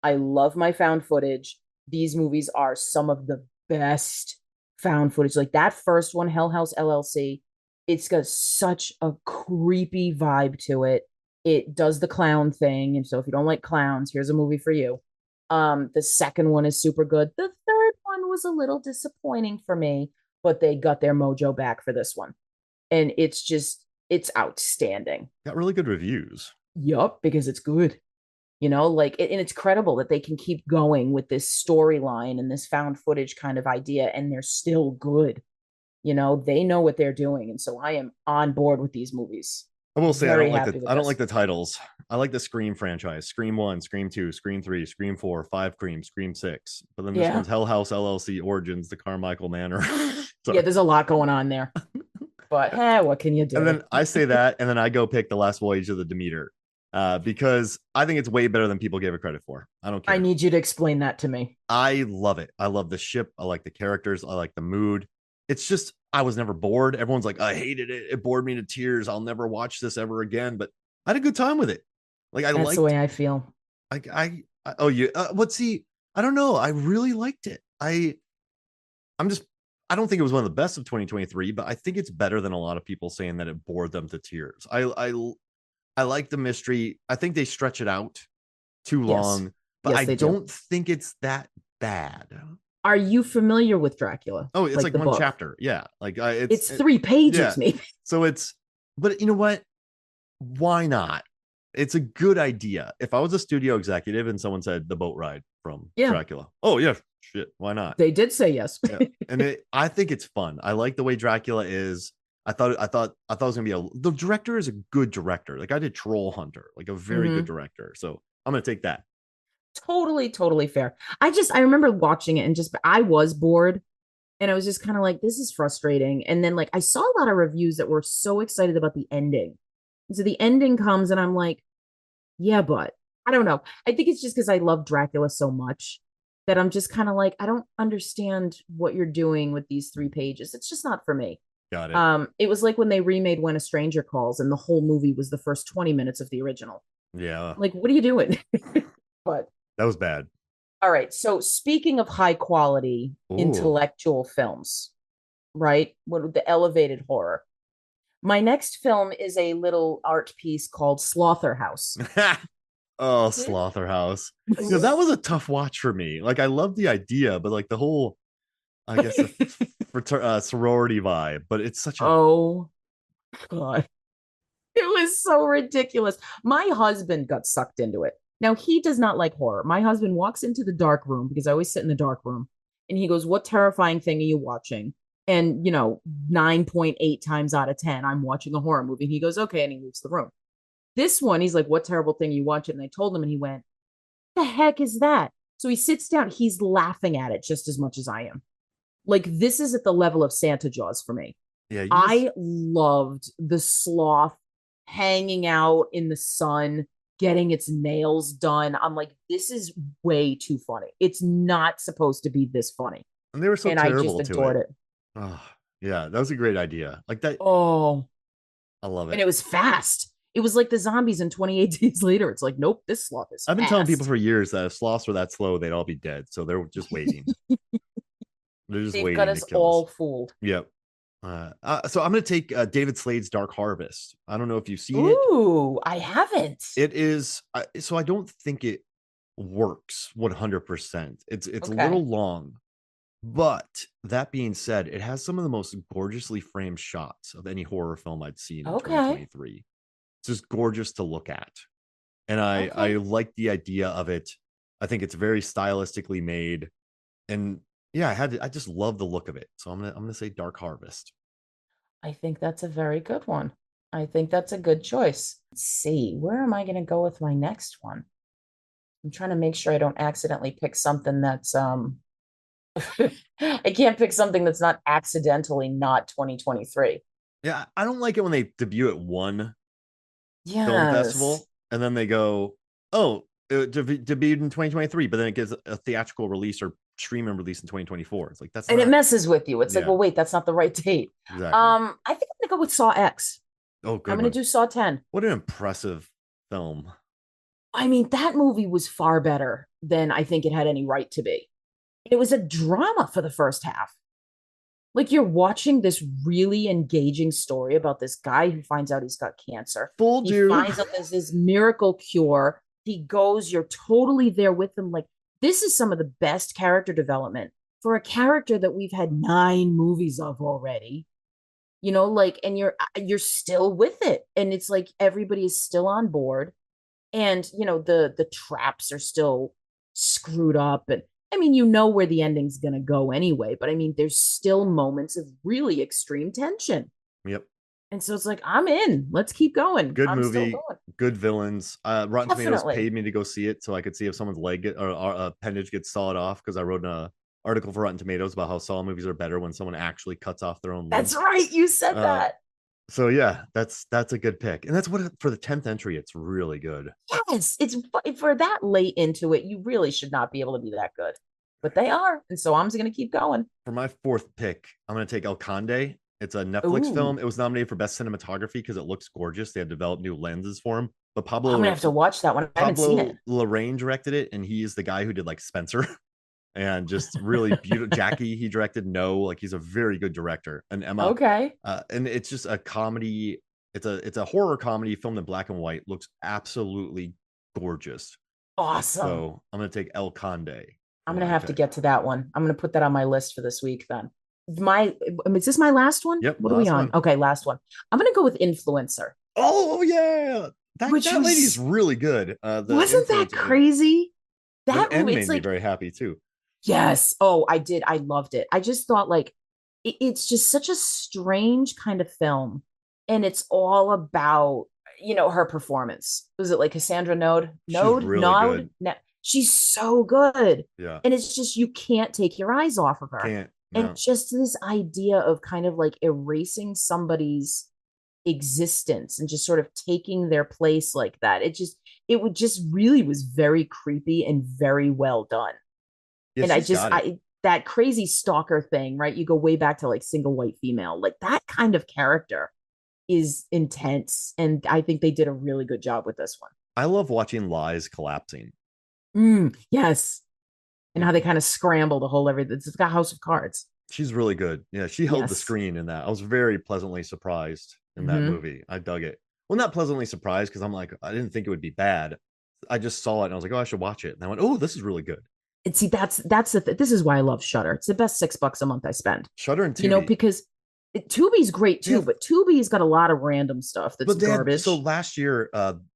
S2: I love my found footage. These movies are some of the best found footage. Like that first one, Hell House LLC, it's got such a creepy vibe to it. It does the clown thing. And so if you don't like clowns, here's a movie for you. The second one is super good. The third one was a little disappointing for me, but they got their mojo back for this one. And it's outstanding.
S1: Got really good reviews.
S2: Yup, because it's good. Like and it's credible that they can keep going with this storyline and this found footage kind of idea and they're still good. They know what they're doing, and so I am on board with these movies.
S1: I will say
S2: Very happy with
S1: I don't like
S2: this.
S1: the titles. I like the Scream franchise. Scream 1, Scream 2, Scream 3, Scream 4, 5 Scream, Scream 6. But then this
S2: Yeah.
S1: one's Hell House LLC Origins, the Carmichael Manor.
S2: Yeah,
S1: Sorry.
S2: there's a lot going on there, but what can you
S1: And
S2: do?
S1: then I say that, and then I go pick The Last Voyage of the Demeter because I think it's way better than people gave it credit for. I don't
S2: I
S1: care.
S2: need you to explain that to me.
S1: I love it. I love the ship. I like the characters. I like the mood. It's just, I was never bored. Everyone's like, I hated it. It bored me to tears. I'll never watch this ever again. But I had a good time with it. Like, I
S2: That's the
S1: liked,
S2: way I feel.
S1: oh, you, what, see, I don't know. I really liked it. I'm just, I don't think it was one of the best of 2023, but I think it's better than a lot of people saying that it bored them to tears. I like the mystery. I think they stretch it out too
S2: Yes.
S1: long, but
S2: Yes,
S1: I
S2: they do.
S1: don't think it's that bad.
S2: Are you familiar with Dracula?
S1: Oh, it's
S2: Like
S1: like
S2: the
S1: one
S2: book?
S1: chapter. Yeah. Like
S2: It's 3 pages,
S1: yeah.
S2: maybe.
S1: So but you know what? Why not? It's a good idea. If I was a studio executive and someone said the boat ride from
S2: Yeah,
S1: Dracula, oh yeah, shit, why not?
S2: they did say yes.
S1: Yeah. And I think it's fun. I like the way Dracula is. I thought it was gonna be the director is a good director. Like I did Troll Hunter, like a very good
S2: Hmm.
S1: director. So I'm gonna take that.
S2: Totally, totally fair. I remember watching it and just I was bored and I was just kind of like, this is frustrating. And then like I saw a lot of reviews that were so excited about the ending. So the ending comes and I'm like, yeah, but I don't know. I think it's just because I love Dracula so much that I'm just kind of like, I don't understand what you're doing with these 3 pages. It's just not for me.
S1: Got it.
S2: It was like when they remade When a Stranger Calls, and the whole movie was the first 20 minutes of the original.
S1: Yeah,
S2: Like, what are you doing? But
S1: that was bad.
S2: all right. So speaking of high quality
S1: Ooh.
S2: intellectual films, right? What the elevated horror. My next film is a little art piece called Slaughterhouse.
S1: Oh, Slaughterhouse. That was a tough watch for me. Like, I love the idea, but like the whole, I guess, the sorority vibe. But it's such a
S2: Oh God. It was so ridiculous. My husband got sucked into it. Now, he does not like horror. My husband walks into the dark room because I always sit in the dark room and he goes, "What terrifying thing are you watching?" And, 9.8 times out of 10, I'm watching a horror movie. And he goes, "Okay." And he leaves the room. This one, he's like, "What terrible thing are you watching?" And I told him, and he went, "The heck is that?" So he sits down. He's laughing at it just as much as I am. Like, this is at the level of Santa Jaws for me.
S1: yeah. You just
S2: I loved the sloth hanging out in the sun, getting its nails done. I'm like, this is way too funny. It's not supposed to be this funny.
S1: and they were so
S2: And I just
S1: terrible to
S2: adored
S1: it.
S2: it.
S1: Oh, yeah, that was a great idea. Like that,
S2: Oh,
S1: I love
S2: and
S1: it.
S2: it was fast. It was like the zombies in 28 days later. It's like, nope, this sloth is
S1: I've been telling people
S2: fast.
S1: for years that if sloths were that slow, they'd all be dead. So they're just waiting. They're just
S2: They've got
S1: waiting to
S2: us
S1: kill us.
S2: all fooled.
S1: Yep. So I'm going to take David Slade's Dark Harvest. I don't know if you've seen it.
S2: Ooh, I haven't.
S1: It is so I don't think it works 100%. It's a
S2: Okay.
S1: little long, but that being said, it has some of the most gorgeously framed shots of any horror film I'd seen in
S2: Okay.
S1: 2023. It's just gorgeous to look at, and I
S2: Okay.
S1: like the idea of it. I think it's very stylistically made, and yeah, I just love the look of it. So I'm gonna say Dark Harvest.
S2: I think that's a very good one. I think that's a good choice. Let's see, where am I going to go with my next one? I'm trying to make sure I don't accidentally pick something that's I can't pick something that's not accidentally not 2023.
S1: Yeah, I don't like it when they debut at one film
S2: Yes.
S1: festival and then they go, oh, it debuted in 2023, but then it gets a theatrical release or streaming release in 2024. It's like that's
S2: And it
S1: not.
S2: messes with you. It's like,
S1: Yeah,
S2: well, wait, that's not the right date.
S1: exactly.
S2: I think I'm gonna go with Saw X.
S1: Oh,
S2: I'm
S1: good
S2: gonna
S1: one.
S2: do Saw 10.
S1: What an impressive film.
S2: I mean, that movie was far better than I think it had any right to be. It was a drama for the first half. Like, you're watching this really engaging story about this guy who finds out he's got cancer.
S1: Fooled
S2: He
S1: you.
S2: finds out there's this miracle cure. He goes, you're totally there with him. Like, this is some of the best character development for a character that we've had 9 movies of already. Like, and you're still with it. And it's like everybody is still on board. And the traps are still screwed up, and I mean, where the ending's going to go anyway, but I mean, there's still moments of really extreme tension.
S1: Yep.
S2: And so it's like, I'm in. Let's keep going.
S1: Good
S2: I'm still
S1: movie.
S2: going.
S1: Good villains. Rotten Tomatoes
S2: Definitely.
S1: paid me to go see it so I could see if someone's or appendage gets sawed off because I wrote an article for Rotten Tomatoes about how Saw movies are better when someone actually cuts off their own limb.
S2: That's right. You said
S1: Uh,
S2: that.
S1: so yeah, that's a good pick, and that's what for the 10th entry. It's really good.
S2: Yes. It's for that late into it. You really should not be able to be that good, but they are. And so I'm just going to keep going.
S1: For my fourth pick, I'm going to take El Conde. It's a Netflix
S2: Ooh,
S1: film. It was nominated for best cinematography because it looks gorgeous. They have developed new lenses for him. But
S2: I'm going to have to watch that one. I haven't seen it.
S1: Pablo Larraín directed it, and he is the guy who did like Spencer and just really beautiful. Jackie, he directed No, like he's a very good director. And Emma,
S2: Okay.
S1: and it's just a comedy. It's a horror comedy filmed in black and white. Looks absolutely gorgeous.
S2: Awesome.
S1: So I'm gonna take El Conde for
S2: I'm gonna
S1: my
S2: have to
S1: pick.
S2: get to that one. I'm gonna put that on my list for this week then. Is this my last one?
S1: Yep,
S2: What are we
S1: last
S2: on?
S1: one.
S2: Okay, last one. I'm gonna go with Influencer,
S1: Oh yeah, that
S2: which
S1: that lady is
S2: was
S1: really good. The
S2: wasn't that
S1: influencer, yeah.
S2: crazy?
S1: The
S2: That
S1: end
S2: movie,
S1: made
S2: it's
S1: me
S2: like,
S1: very happy too.
S2: yes. Oh, I did. I loved it. I just thought like it's just such a strange kind of film. And it's all about, her performance. Was it like Cassandra Node?
S1: She's
S2: Node?
S1: really
S2: Node?
S1: good.
S2: No. She's so good.
S1: Yeah,
S2: And it's just you can't take your eyes off of her.
S1: can't
S2: And
S1: no.
S2: just this idea of kind of like erasing somebody's existence and just sort of taking their place like that. it would just really was very creepy and very well done.
S1: Yeah,
S2: And
S1: she's got it.
S2: I that crazy stalker thing, right? You go way back to like single white female, like that kind of character is intense, and I think they did a really good job with this one.
S1: I love watching lies collapsing.
S2: Yes, and how they kind of scramble the whole everything. It's got House of Cards.
S1: She's really good. Yeah, she held the
S2: Yes.
S1: screen in that. I was very pleasantly surprised in that
S2: Mm-hmm.
S1: movie. I dug it. Well, not pleasantly surprised because I'm like, I didn't think it would be bad. I just saw it and I was like, oh, I should watch it. And I went, oh, this is really good.
S2: And see, this is why I love Shutter. It's the best $6 a month I spend.
S1: Shutter and Tubi.
S2: Because Tubi's great
S1: They
S2: too,
S1: have,
S2: but Tubi's got a lot of random stuff that's
S1: but they had, so
S2: garbage.
S1: last year,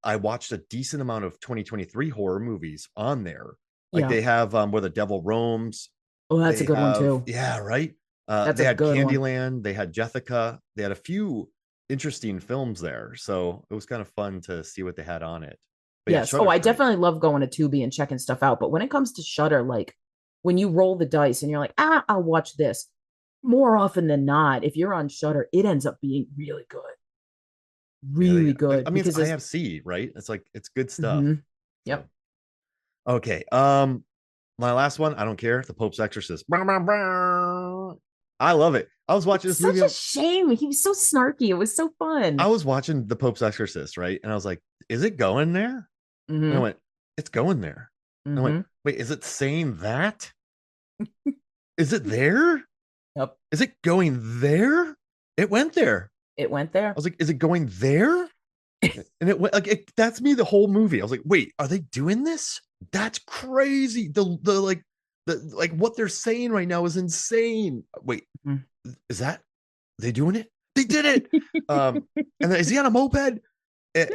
S1: I watched a decent amount of 2023 horror movies on there. Like
S2: Yeah.
S1: they have Where the Devil Roams.
S2: Oh, that's a
S1: They
S2: good one
S1: have,
S2: too.
S1: yeah, right.
S2: That's
S1: They
S2: a
S1: had
S2: good one.
S1: Candyland. They had Jessica. They had a few interesting films there. So it was kind of fun to see what they had on it. But yeah,
S2: Yes. Oh,
S1: Shutter's
S2: I
S1: great.
S2: definitely love going to Tubi and checking stuff out. But when it comes to Shutter, like when you roll the dice and you're like, I'll watch this. More often than not, if you're on Shutter, it ends up being really good.
S1: Yeah,
S2: Really good.
S1: I mean, it's
S2: Because there's
S1: IFC, right? It's like it's good stuff.
S2: mhm.
S1: So
S2: Yep.
S1: okay. My last one, I don't care. The Pope's Exorcist. I love it. I was watching
S2: It's
S1: this movie.
S2: such a shame. He was so snarky. It was so
S1: I
S2: fun.
S1: was watching The Pope's Exorcist, right? And I was like, is it going there? And I
S2: Mm-hmm.
S1: went, it's going there. And I went,
S2: Mm-hmm.
S1: wait, is it saying that? Is it there?
S2: Yep.
S1: Is it going there? It went there.
S2: It went
S1: I
S2: there.
S1: was like, is it going there? And it went like that's me the whole movie. I was like, wait, are they doing this? That's crazy. The like what they're saying right now is insane. Wait,
S2: Mhm.
S1: is that they doing it? They did it. And then is he on a moped? He is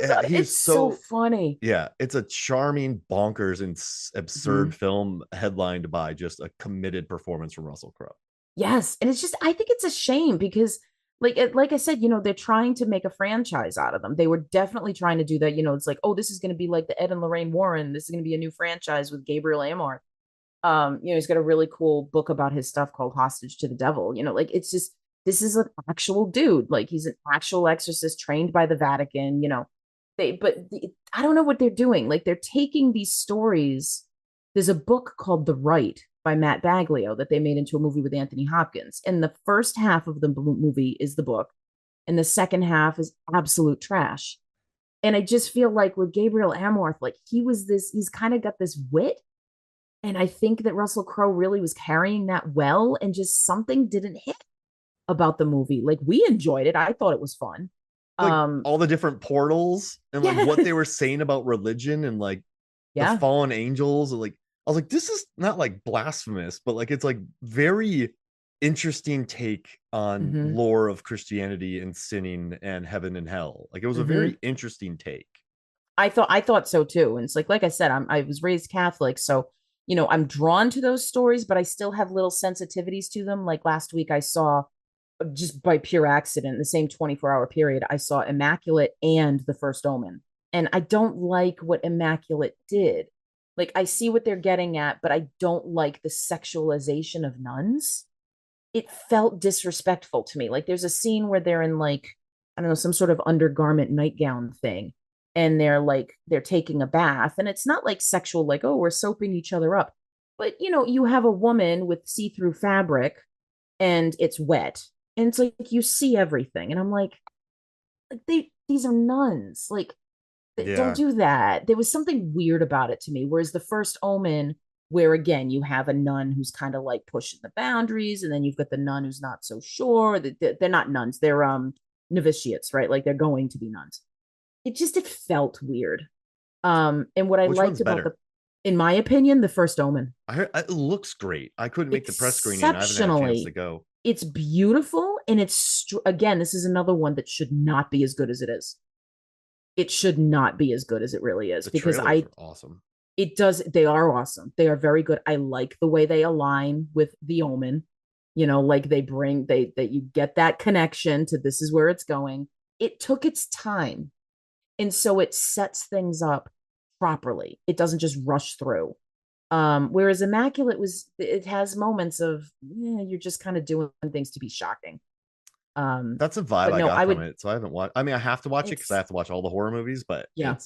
S2: It's so
S1: so
S2: funny.
S1: yeah, it's a charming, bonkers, and
S2: Mhm.
S1: absurd film headlined by just a committed performance from Russell Crowe.
S2: Yes, and it's just I think it's a shame because like I said, they're trying to make a franchise out of them. They were definitely trying to do that. It's like, oh, this is going to be like the Ed and Lorraine Warren. This is going to be a new franchise with Gabriel Amor. He's got a really cool book about his stuff called Hostage to the Devil. Like it's just this is an actual dude. Like he's an actual exorcist trained by the Vatican. I don't know what they're doing. Like they're taking these stories. There's a book called The Rite by Matt Baglio that they made into a movie with Anthony Hopkins. And the first half of the movie is the book, and the second half is absolute trash. And I just feel like with Gabriel Amorth, like he's kind of got this wit, and I think that Russell Crowe really was carrying that well, and just something didn't hit about the movie. Like we enjoyed it. I thought it was fun.
S1: Like
S2: Um,
S1: all the different portals and like
S2: yeah,
S1: what they were saying about religion and like the
S2: yeah.
S1: fallen angels and like I was like, this is not like blasphemous, but like it's like very interesting take on
S2: Mm-hmm.
S1: lore of Christianity and sinning and heaven and hell. Like it was a
S2: Mm-hmm.
S1: very interesting take.
S2: I thought so too. And it's like I said, I was raised Catholic, so I'm drawn to those stories, but I still have little sensitivities to them. Like last week, I saw just by pure accident, the same 24-hour period, I saw Immaculate and The First Omen. And I don't like what Immaculate did. Like, I see what they're getting at, but I don't like the sexualization of nuns. It felt disrespectful to me. Like, there's a scene where they're in, like, I don't know, some sort of undergarment nightgown thing. And they're taking a bath. And it's not like sexual, like, oh, we're soaping each other up. But, you have a woman with see through fabric and it's wet. And it's like you see everything. And I'm like these are nuns. Like don't
S1: Yeah.
S2: do that. There was something weird about it to me. Whereas the first Omen, where again you have a nun who's kind of like pushing the boundaries, and then you've got the nun who's not so sure. They're not nuns. They're novitiates, right? Like they're going to be nuns. It felt weird. And what I
S1: Which one's
S2: liked about
S1: better?
S2: in my opinion, the first Omen.
S1: I heard it looks great. I couldn't make the press screening. I haven't had a chance to
S2: Exceptionally,
S1: go.
S2: it's beautiful, and again, this is another one that should not be as good as it is. It should not be as good as it really is,
S1: The
S2: because
S1: trailers
S2: I
S1: are awesome.
S2: it does they are awesome. They are very good. I like the way they align with the Omen. Like they bring they that you get that connection to this is where it's going. It took its time, and so it sets things up properly. It doesn't just rush through. Whereas Immaculate it has moments of you're just kind of doing things to be shocking. Um,
S1: That's a vibe
S2: but
S1: I
S2: no,
S1: got
S2: I
S1: from
S2: would
S1: it. So I haven't watched. I mean, I have to watch it because I
S2: it's
S1: have to watch all the horror movies. But
S2: yeah.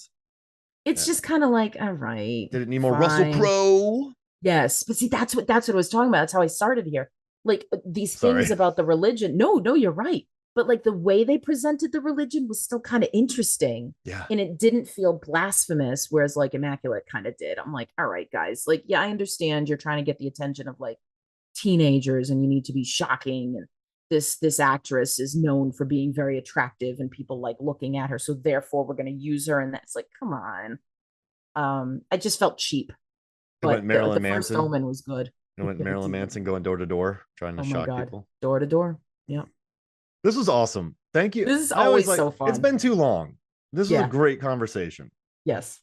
S2: It's
S1: Yeah.
S2: just kind of like, all right,
S1: Did it need more Russell
S2: fine.
S1: Crowe?
S2: Yes, but see, that's what I was talking about. That's how I started here. Like these
S1: Sorry.
S2: things about the religion. No, no, you're right. But like the way they presented the religion was still kind of interesting,
S1: Yeah.
S2: and it didn't feel blasphemous. Whereas like Immaculate kind of did. I'm like, all right, guys. Like, yeah, I understand you're trying to get the attention of like teenagers, and you need to be shocking. And this actress is known for being very attractive, and people like looking at her. So therefore, we're going to use her. And that's like, come on. I just felt cheap,
S1: It went
S2: but the
S1: Marilyn
S2: first
S1: Manson.
S2: Omen was good.
S1: It went Marilyn Manson going door to door, trying to
S2: Oh my
S1: shock
S2: god,
S1: people.
S2: door to door. Yeah,
S1: This was awesome. Thank you.
S2: this is
S1: I always
S2: always
S1: like
S2: so
S1: it's
S2: fun.
S1: been too long. This was a
S2: Yeah,
S1: great conversation.
S2: yes,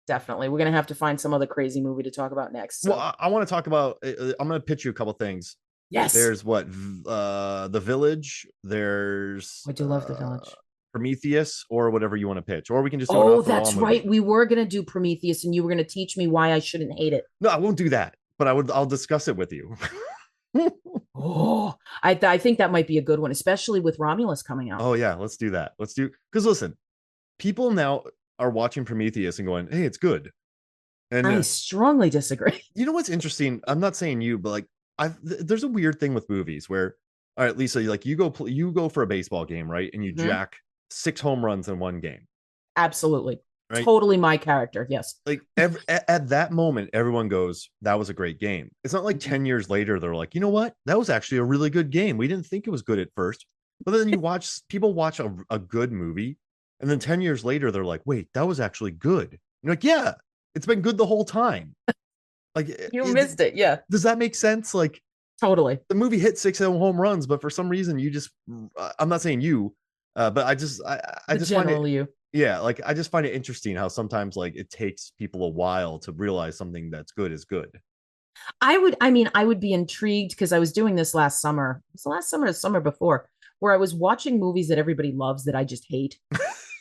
S2: definitely. We're gonna have to find some other crazy movie to talk about next.
S1: Well,
S2: So
S1: I want to talk about I'm going to pitch you a couple things.
S2: yes,
S1: There's what The Village, there's
S2: I do love The Village.
S1: Prometheus, or whatever you want to pitch, or we can just do an
S2: Oh,
S1: off the wall
S2: that's right.
S1: movie.
S2: We were gonna do Prometheus, and you were gonna teach me why I shouldn't hate it.
S1: No, I won't do that, but I'll discuss it with you.
S2: Oh, I think that might be a good one, especially with Romulus coming out.
S1: Oh yeah, let's do that. Let's do, because listen, people now are watching Prometheus and going, "Hey, it's good." And
S2: I strongly disagree.
S1: you know what's interesting? I'm not saying you, but like there's a weird thing with movies where, all right, Lisa, like you go for a baseball game, right? And you
S2: Mhm.
S1: jack 6 home runs in one game,
S2: Absolutely,
S1: right?
S2: totally my character. Yes.
S1: Like at that moment, everyone goes, "That was a great game." It's not like
S2: Mhm.
S1: 10 years later they're like, "You know what? That was actually a really good game. We didn't think it was good at first." But then people watch a good movie, and then 10 years later they're like, "Wait, that was actually good." You're like, "Yeah, it's been good the whole time." Like,
S2: You missed it. Yeah,
S1: does that make sense? Like,
S2: totally.
S1: the movie hit 6 home runs, but for some reason you just, I'm not saying you, but I
S2: The
S1: just find it,
S2: general you.
S1: yeah, like I just find it interesting how sometimes like it takes people a while to realize something that's good is good.
S2: I would be intrigued because I was doing this last summer. It was the last summer or the summer before, where I was watching movies that everybody loves that I just hate.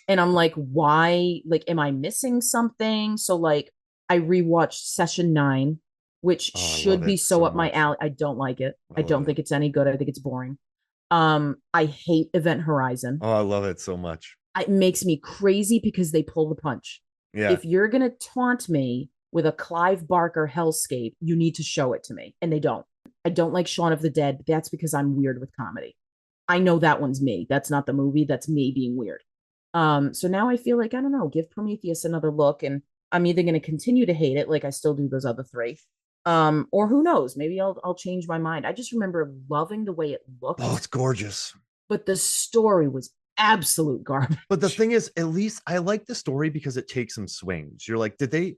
S2: And I'm like, why? Like, am I missing something? So, like, I rewatched Session 9, which
S1: Oh, I love
S2: should be
S1: it
S2: so
S1: so
S2: up my
S1: much.
S2: alley. I don't like it.
S1: I
S2: I
S1: love
S2: don't
S1: it.
S2: think it's any good. I think it's boring. I hate Event Horizon.
S1: Oh, I love it so much.
S2: It makes me crazy because they pull the punch.
S1: Yeah.
S2: If you're gonna taunt me with a Clive Barker hellscape, you need to show it to me. And they don't. I don't like Shaun of the Dead, but that's because I'm weird with comedy. I know that one's me. That's not the movie. That's me being weird. So now I feel like I don't know, give Prometheus another look, and I'm either gonna continue to hate it like I still do those other three. Or who knows, maybe I'll change my mind. I just remember loving the way it
S1: Oh,
S2: looked,
S1: it's gorgeous.
S2: but the story was absolute
S1: But the
S2: garbage.
S1: thing is, at least I like the story because it takes some swings. You're like, did they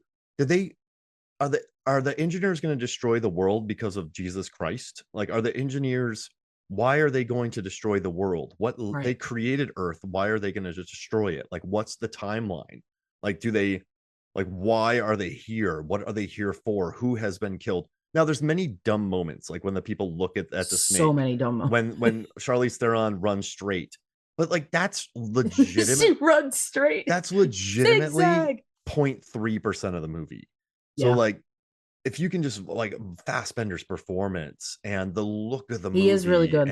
S1: are the engineers going to destroy the world because of Jesus Christ? Like, are the engineers, why are they going to destroy the world? They
S2: Right.
S1: created Earth, why are they going to just destroy it? Like, what's the timeline? Like, do they, like, why are they here? What are they here for? Who has been killed? Now, there's many dumb moments, like when the people look at the
S2: So
S1: snake,
S2: many dumb moments.
S1: when Charlize Theron runs straight, but like
S2: She runs straight.
S1: that's legitimately
S2: Zigzag.
S1: 0.3% of the movie. So
S2: Yeah,
S1: like, if you can just like Fassbender's performance and the look of the
S2: he is really
S1: movie
S2: good.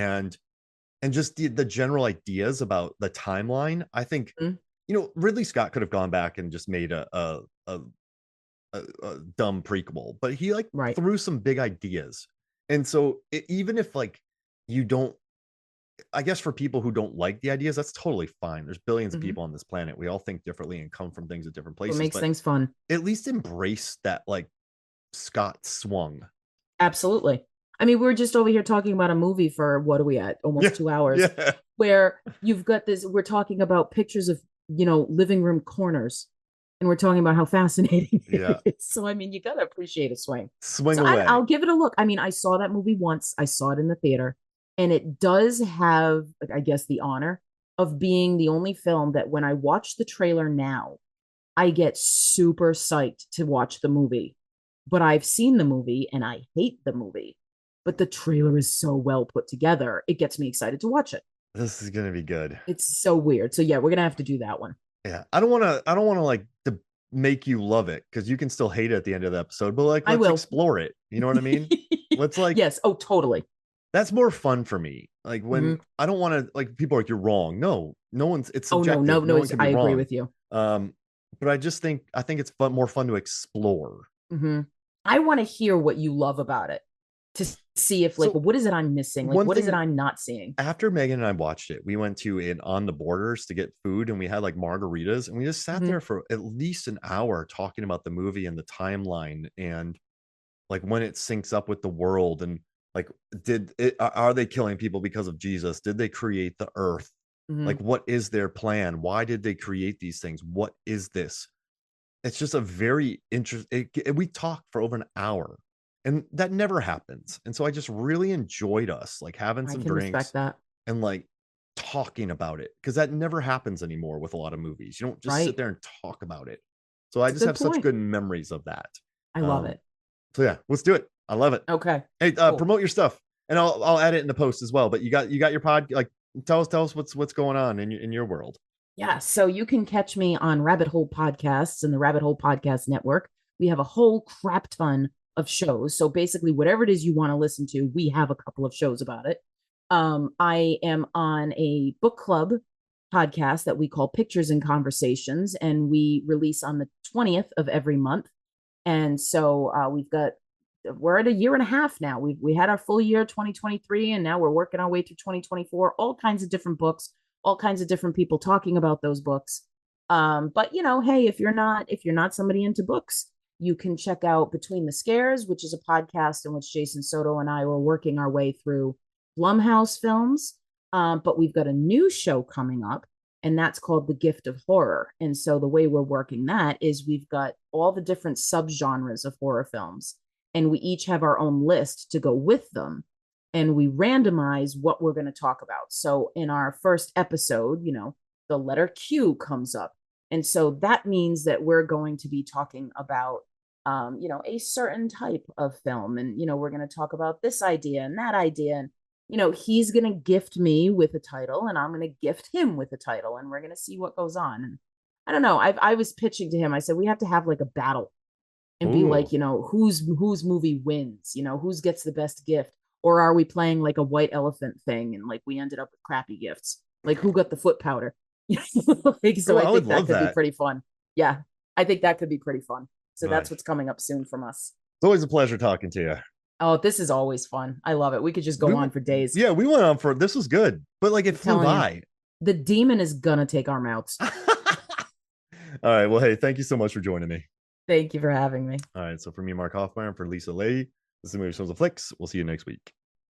S1: and just the general ideas about the timeline, I think,
S2: Mhm.
S1: Ridley Scott could have gone back and just made a dumb prequel, but he like
S2: Right.
S1: threw some big ideas. And so even if like you don't, I guess for people who don't like the ideas, that's totally fine. There's billions of
S2: Mhm.
S1: people on this planet. We all think differently and come from things at different
S2: What
S1: places,
S2: makes
S1: but
S2: things fun.
S1: at least embrace that like Scott swung.
S2: Absolutely. I mean, we're just over here talking about a movie for what are we at?
S1: Yeah.
S2: Almost 2 hours,
S1: Yeah.
S2: where you've got this, we're talking about pictures of, living room corners, and we're talking about how fascinating
S1: Yeah.
S2: it is. So, I mean, you got to appreciate a swing.
S1: Swing
S2: So,
S1: away.
S2: I'll give it a look. I mean, I saw that movie once, I saw it in the theater, and it does have, I guess, the honor of being the only film that when I watch the trailer now, I get super psyched to watch the movie. But I've seen the movie and I hate the movie. But the trailer is so well put together, it gets me excited to watch it.
S1: This is gonna be good.
S2: It's so weird. So yeah, we're gonna have to do that one.
S1: Yeah. I don't wanna like to make you love it because you can still hate it at the end of the episode, but like
S2: I
S1: let's
S2: will.
S1: explore it. You know what I mean? Let's like,
S2: Yes. Oh, totally.
S1: that's more fun for me. Like when
S2: Mhm.
S1: I don't want to, like, people are like, you're wrong. No, no one's, it's
S2: Oh no, no,
S1: subjective. No
S2: no.
S1: one can be
S2: I agree
S1: wrong.
S2: with you.
S1: Um, but I think it's more fun to explore.
S2: Mm-hmm. I want to hear what you love about it to see if, like,
S1: So
S2: well, what is it I'm missing? Like,
S1: one
S2: what is it
S1: thing,
S2: I'm not seeing?
S1: after Megan and I watched it, we went to an On the Borders to get food, and we had like margaritas, and we just sat
S2: Mm-hmm.
S1: there for at least an hour talking about the movie and the timeline, and like when it syncs up with the world, and like, are they killing people because of Jesus? Did they create the earth?
S2: Mm-hmm.
S1: Like, what is their plan? Why did they create these things? What is this? It's just a very interesting. We talked for over an hour, and that never happens. And so I just really enjoyed us like having
S2: I
S1: some
S2: can respect
S1: drinks
S2: that.
S1: and like talking about it, because that never happens anymore with a lot of movies. You don't just sit
S2: Right.
S1: there and talk about it. So I
S2: It's a
S1: just
S2: good
S1: have such
S2: point.
S1: good memories of that.
S2: I love
S1: Um,
S2: it.
S1: so yeah, let's do it. I love it.
S2: Okay.
S1: Hey,
S2: Cool.
S1: promote your stuff, and I'll add it in the post as well. But you got your pod, like, tell us what's going on in your world.
S2: Yeah. So you can catch me on Rabbit Hole Podcasts and the Rabbit Hole Podcast Network. We have a whole crap ton of shows. So basically, whatever it is you want to listen to, we have a couple of shows about it. I am on a book club podcast that we call Pictures and Conversations, and we release on the 20th of every month. And so we're at a year and a half now. We had our full year 2023, and now we're working our way through 2024. All kinds of different books, all kinds of different people talking about those books. But hey, if you're not somebody into books, you can check out Between the Scares, which is a podcast in which Jason Soto and I were working our way through Blumhouse films. But we've got a new show coming up, and that's called The Gift of Horror. And so the way we're working that is we've got all the different subgenres of horror films, and we each have our own list to go with them. And we randomize what we're going to talk about. So in our first episode, the letter Q comes up. And so that means that we're going to be talking about, a certain type of film. And, we're going to talk about this idea and that idea. And, he's going to gift me with a title, and I'm going to gift him with a title, and we're going to see what goes on. And I don't know. I was pitching to him. I said, we have to have like a battle and be like,
S1: Ooh,
S2: whose movie wins, who gets the best gift, or are we playing like a white elephant thing and like we ended up with crappy gifts, like who got the foot powder. Like, so
S1: oh,
S2: I
S1: I would
S2: think that
S1: love
S2: could be
S1: that.
S2: pretty fun. Yeah, I think that could be pretty fun. So that's
S1: Nice.
S2: what's coming up soon from us.
S1: It's always a pleasure talking to you.
S2: Oh, this is always fun. I love it. We could just
S1: We
S2: go on for days.
S1: yeah, we went on for this was good, but like it
S2: I'm
S1: flew
S2: telling you,
S1: by.
S2: the demon is gonna take our mouths.
S1: All right. Well, hey, thank you so much for joining me.
S2: Thank you for having me.
S1: All right. So for me, Mark Hoffmeyer, and for Lisa Lay, this is Movie Shows and Flicks. We'll see you next week.